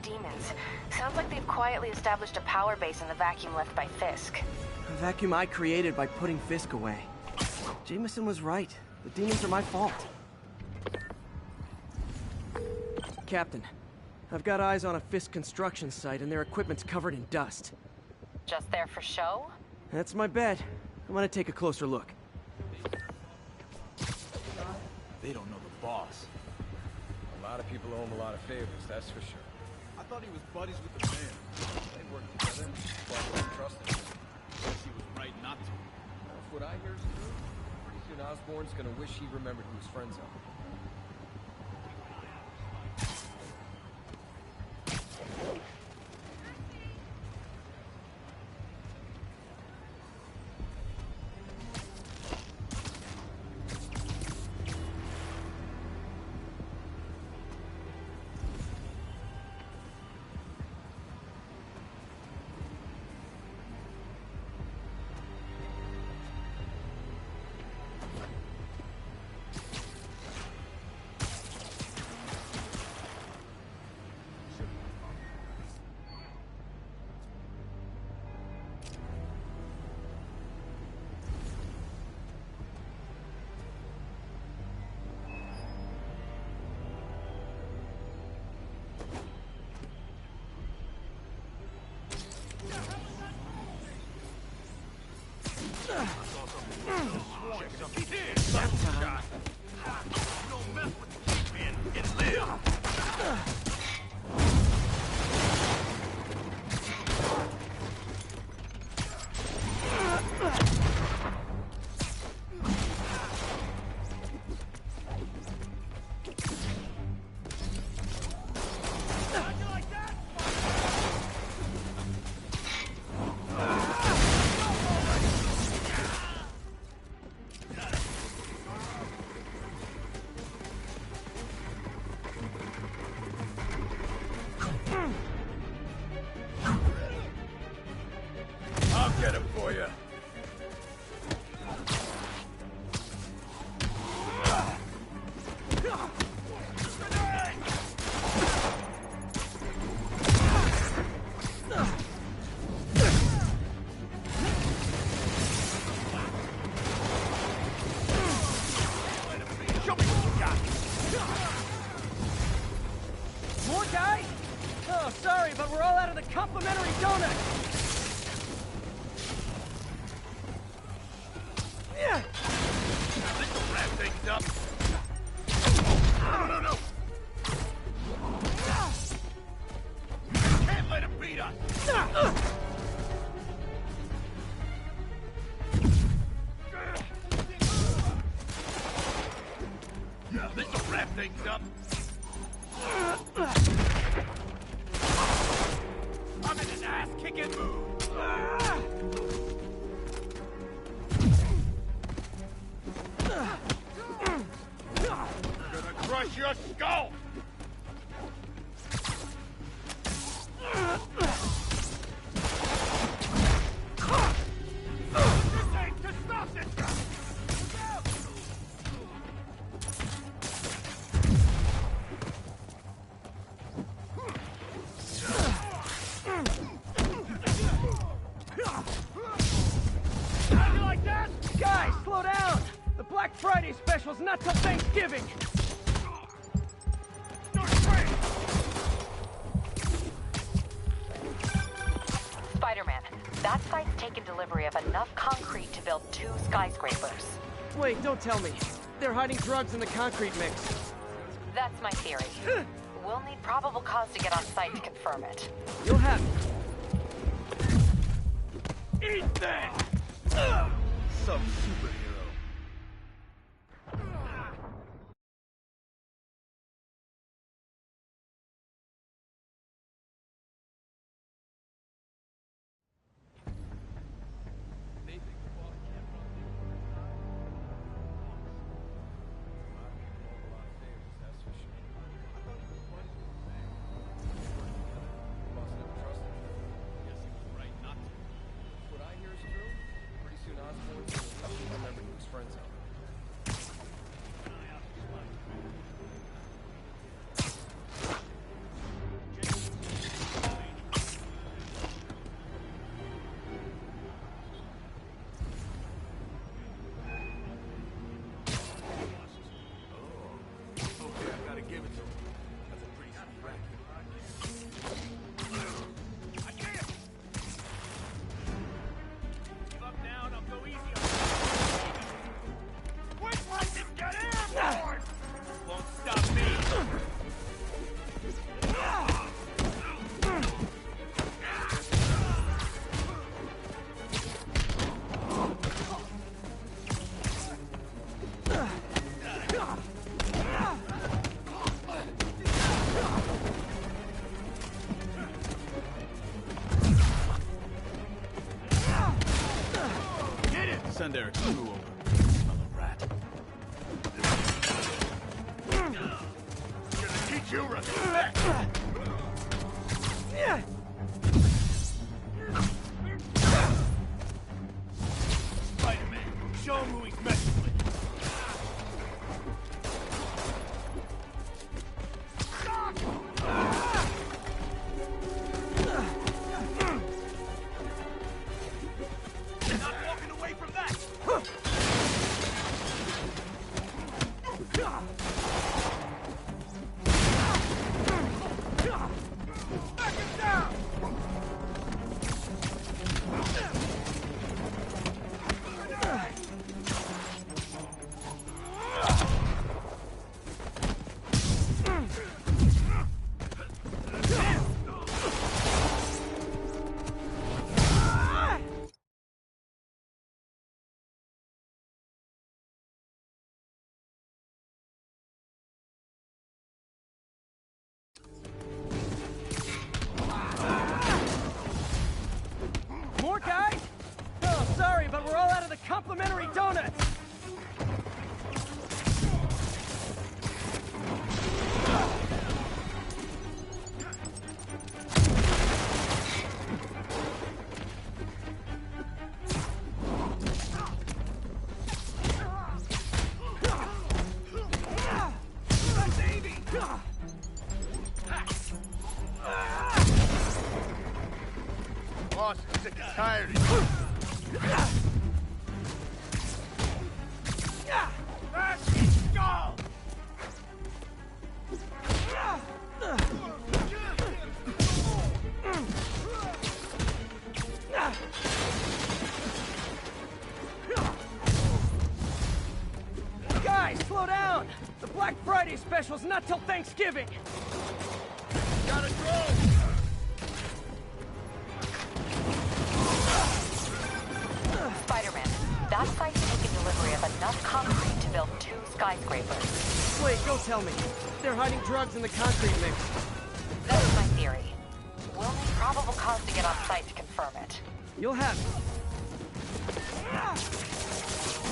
Speaker 6: Demons. Sounds like they've quietly established a power base in the vacuum left by Fisk.
Speaker 4: A vacuum I created by putting Fisk away. Jameson was right. The demons are my fault. Captain, I've got eyes on a Fisk construction site and their equipment's covered in dust.
Speaker 6: Just there for show?
Speaker 4: That's my bet. I'm gonna take a closer look.
Speaker 19: They don't know the boss.
Speaker 16: A lot of people owe him a lot of favors, that's for sure.
Speaker 19: I thought he was buddies with the mayor. They worked together, but I didn't trust him. Guess he was right not to.
Speaker 16: If what I hear is true, pretty soon Osborn's gonna wish he remembered who his friends are.
Speaker 4: Complimentary donut! Yeah!
Speaker 7: This will wrap things up. No. Can't let him beat us. This will wrap things up. I'm in an ass-kicking mood. Gonna crush your skull. This ain't to stop this.
Speaker 4: Guys, slow down! The Black Friday special's not till Thanksgiving!
Speaker 6: Spider-Man, that site's taken delivery of enough concrete to build 2 skyscrapers.
Speaker 4: Wait, don't tell me. They're hiding drugs in the concrete mix.
Speaker 6: That's my theory. We'll need probable cause to get on site to confirm it.
Speaker 4: You'll have it.
Speaker 7: Eat that! Some superhero.
Speaker 16: What I hear is true. Pretty soon Osborn's gonna remember
Speaker 19: send Eric's crew over. Smell a rat.
Speaker 8: Gonna teach you respect!
Speaker 21: Spider-Man, show him who he's messing with. Not walking away from that! Back him down!
Speaker 4: More guys? Oh, sorry, but we're all out of the complimentary donuts.
Speaker 8: Boss is sick and tired of you.
Speaker 21: Let's go!
Speaker 4: Guys, slow down! The Black Friday special's not till Thanksgiving!
Speaker 21: Gotta go!
Speaker 6: Spider-Man, that site's taken delivery of enough concrete to build 2 skyscrapers.
Speaker 4: Wait, don't tell me. They're hiding drugs in the concrete mix.
Speaker 6: That's my theory. We'll need probable cause to get on site to confirm it.
Speaker 4: You'll have it.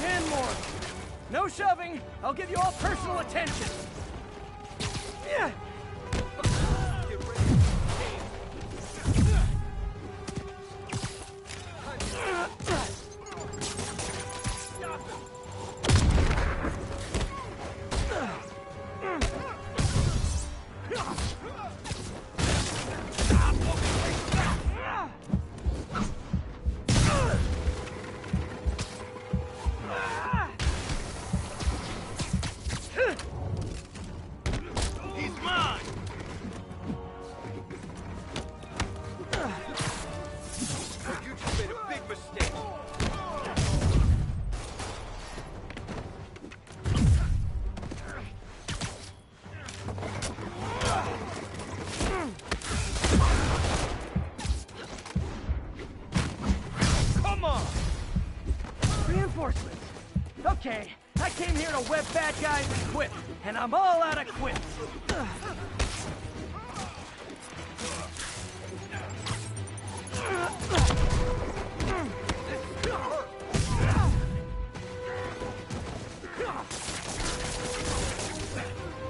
Speaker 4: And more. No shoving. I'll give you all personal attention. Yeah.
Speaker 21: He's mine! You just made a big mistake.
Speaker 4: Come on! Reinforcements. Okay, I came here to web bad guys and quit, and I'm all out of quips.
Speaker 21: What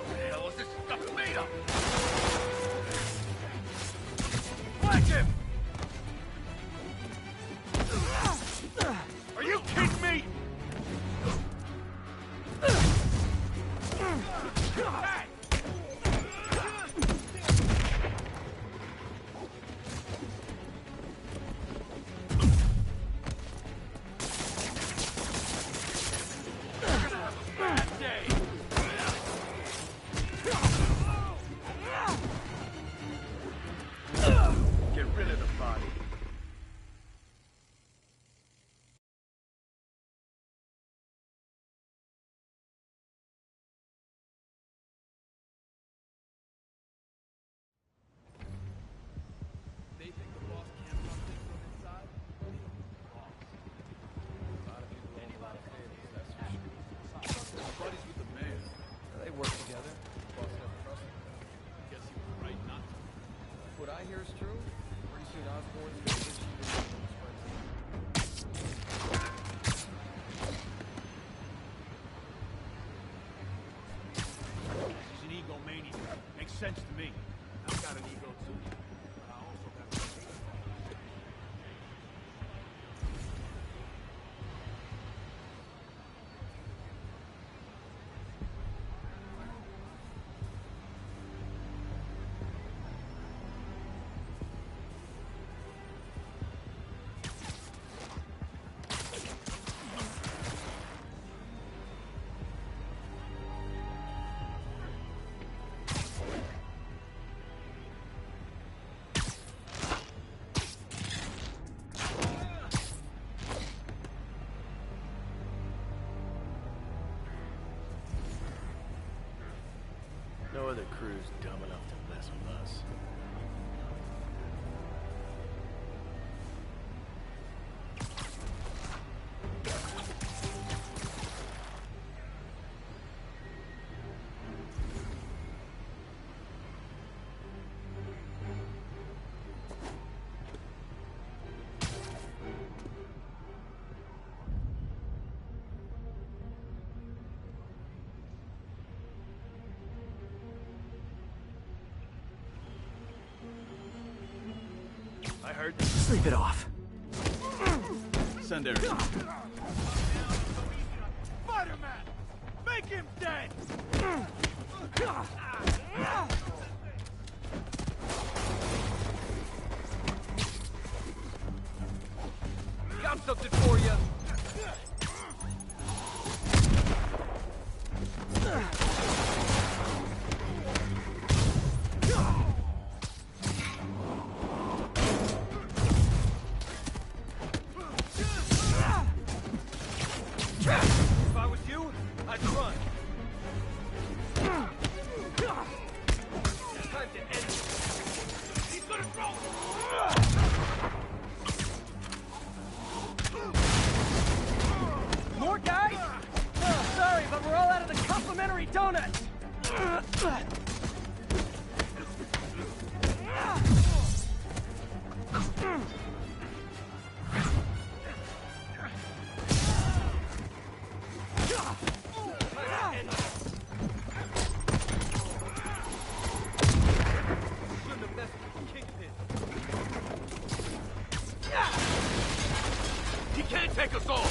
Speaker 21: the hell is this stuff made of? Flank him! Are you kidding me? Hey! Bad day. Get rid of the body. They think the boss can't run things from inside? Boss. A lot of people own a lot of tables, that's for sure. Buddies with the mayor. They work together. The boss never trusted him. Guess he was right not to. If what I hear is true, pretty soon Osborn's gonna wish he was one of his friends.
Speaker 19: sense to me. I've got an ego too. But I also got a hate.
Speaker 24: No other crew's dumb enough to mess with us.
Speaker 19: I heard.
Speaker 4: Sleep it off.
Speaker 19: Send Eric. Spider-Man! Make him dead! Got something for you. If I was you, I'd run. It's time to end it. He's gonna throw.
Speaker 4: More guys? Oh, sorry, but we're all out of the complimentary donuts.
Speaker 19: He can't take us all!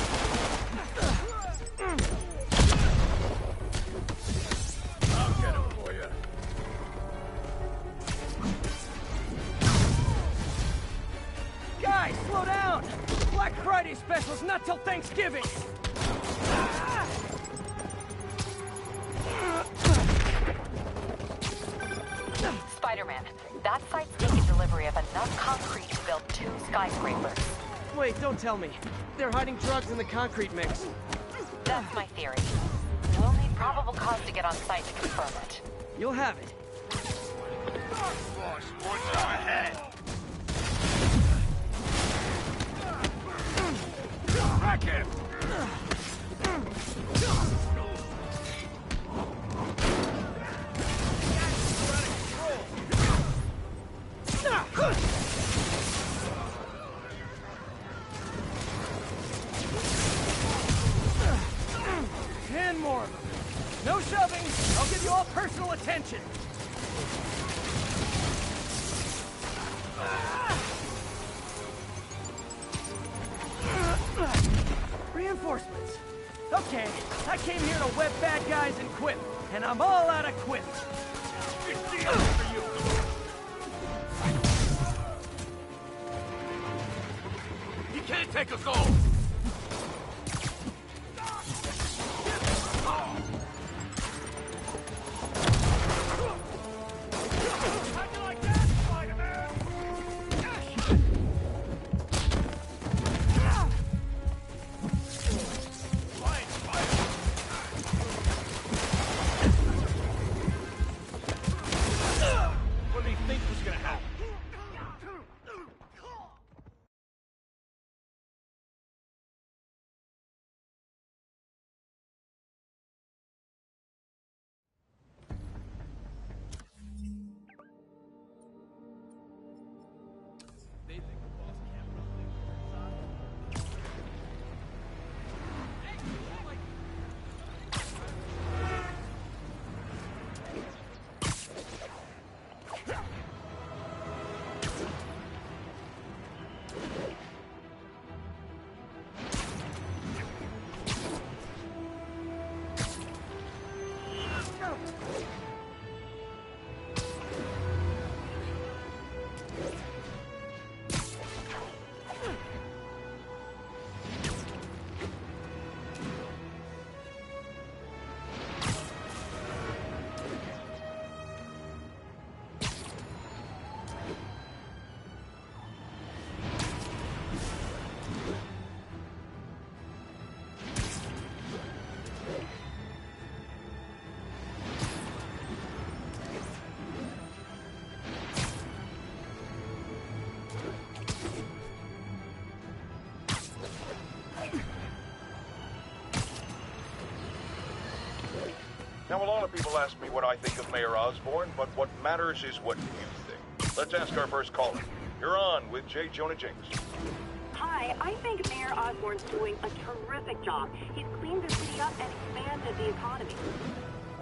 Speaker 19: I'll get him for you.
Speaker 4: Guys, slow down! Black Friday special's not till Thanksgiving!
Speaker 6: Spider-Man, that site's taken delivery of enough concrete to build 2 skyscrapers.
Speaker 4: Wait, don't tell me. They're hiding drugs in the concrete mix.
Speaker 6: That's my theory. We'll need probable cause to get on site to confirm it.
Speaker 4: You'll have it.
Speaker 19: Boss, what's ahead? Wreck him!
Speaker 4: And more. No shoving. I'll give you all personal attention. Reinforcements. Okay, I came here to web bad guys and quit, and I'm all out of quit.
Speaker 19: It's the end for you! He can't take us all!
Speaker 1: know a lot of people ask me what I think of Mayor Osborn, but what matters is what you think. Let's ask our first caller. You're on with J. Jonah Jameson.
Speaker 5: Hi, I think Mayor Osborn's doing a terrific job. He's cleaned the city up and expanded the economy.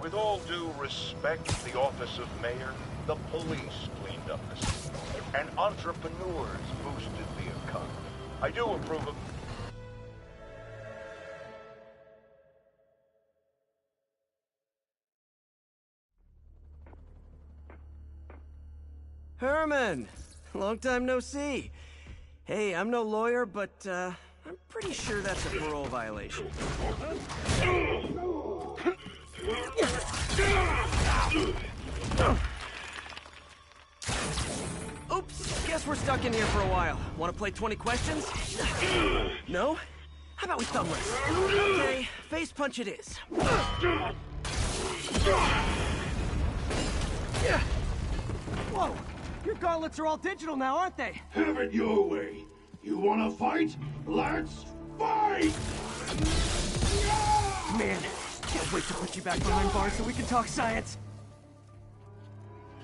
Speaker 1: With all due respect to the office of mayor, the police cleaned up the city, and entrepreneurs boosted the economy. I do approve of...
Speaker 4: Herman! Long time no see. Hey, I'm no lawyer, but, I'm pretty sure that's a parole violation. Oops, guess we're stuck in here for a while. Want to play 20 questions? No? How about we thumb wrestle? Okay, face punch it is. Whoa! Your gauntlets are all digital now, aren't they?
Speaker 7: Have it your way. You wanna fight? Let's fight!
Speaker 4: Man, can't wait to put you back behind bars so we can talk science.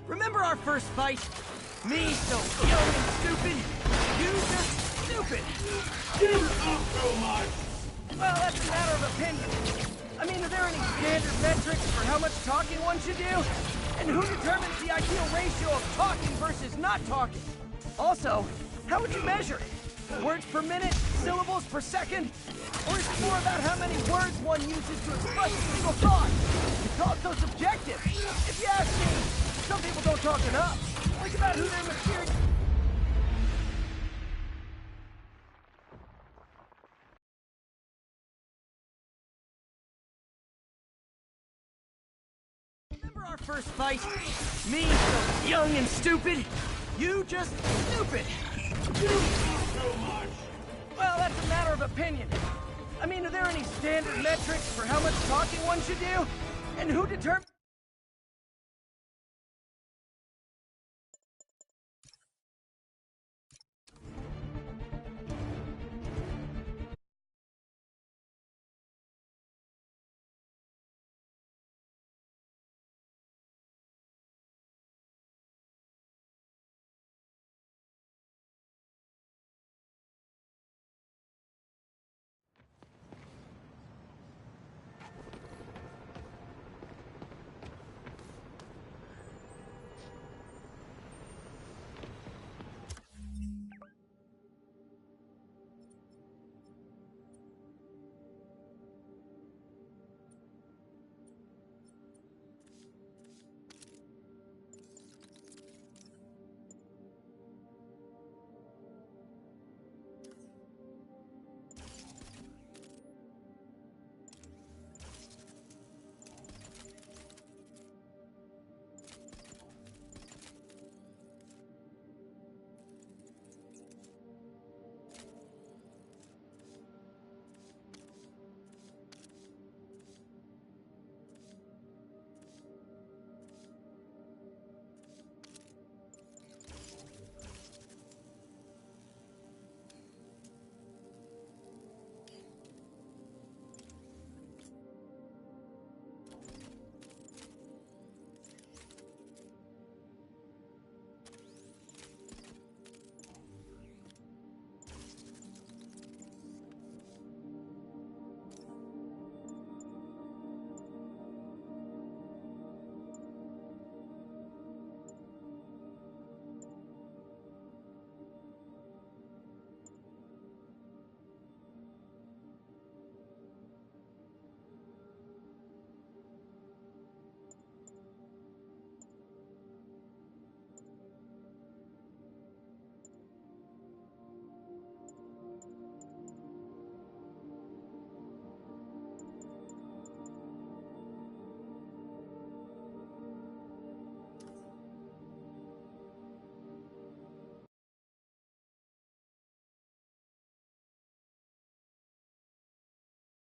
Speaker 4: Remember our first fight? Me so young and stupid, you just stupid.
Speaker 7: Give up so much!
Speaker 4: Well, that's a matter of opinion. I mean, are there any standard metrics for how much talking one should do? And who determines the ideal ratio of talking versus not talking? Also, how would you measure it? Words per minute? Syllables per second? Or is it more about how many words one uses to express a single thought? It's also subjective. If you ask me, some people don't talk enough. Think about who their material... Remember our first fight? Me so young and stupid, you just stupid. Well, that's a matter of opinion. I mean, are there any standard metrics for how much talking one should do? And who determines...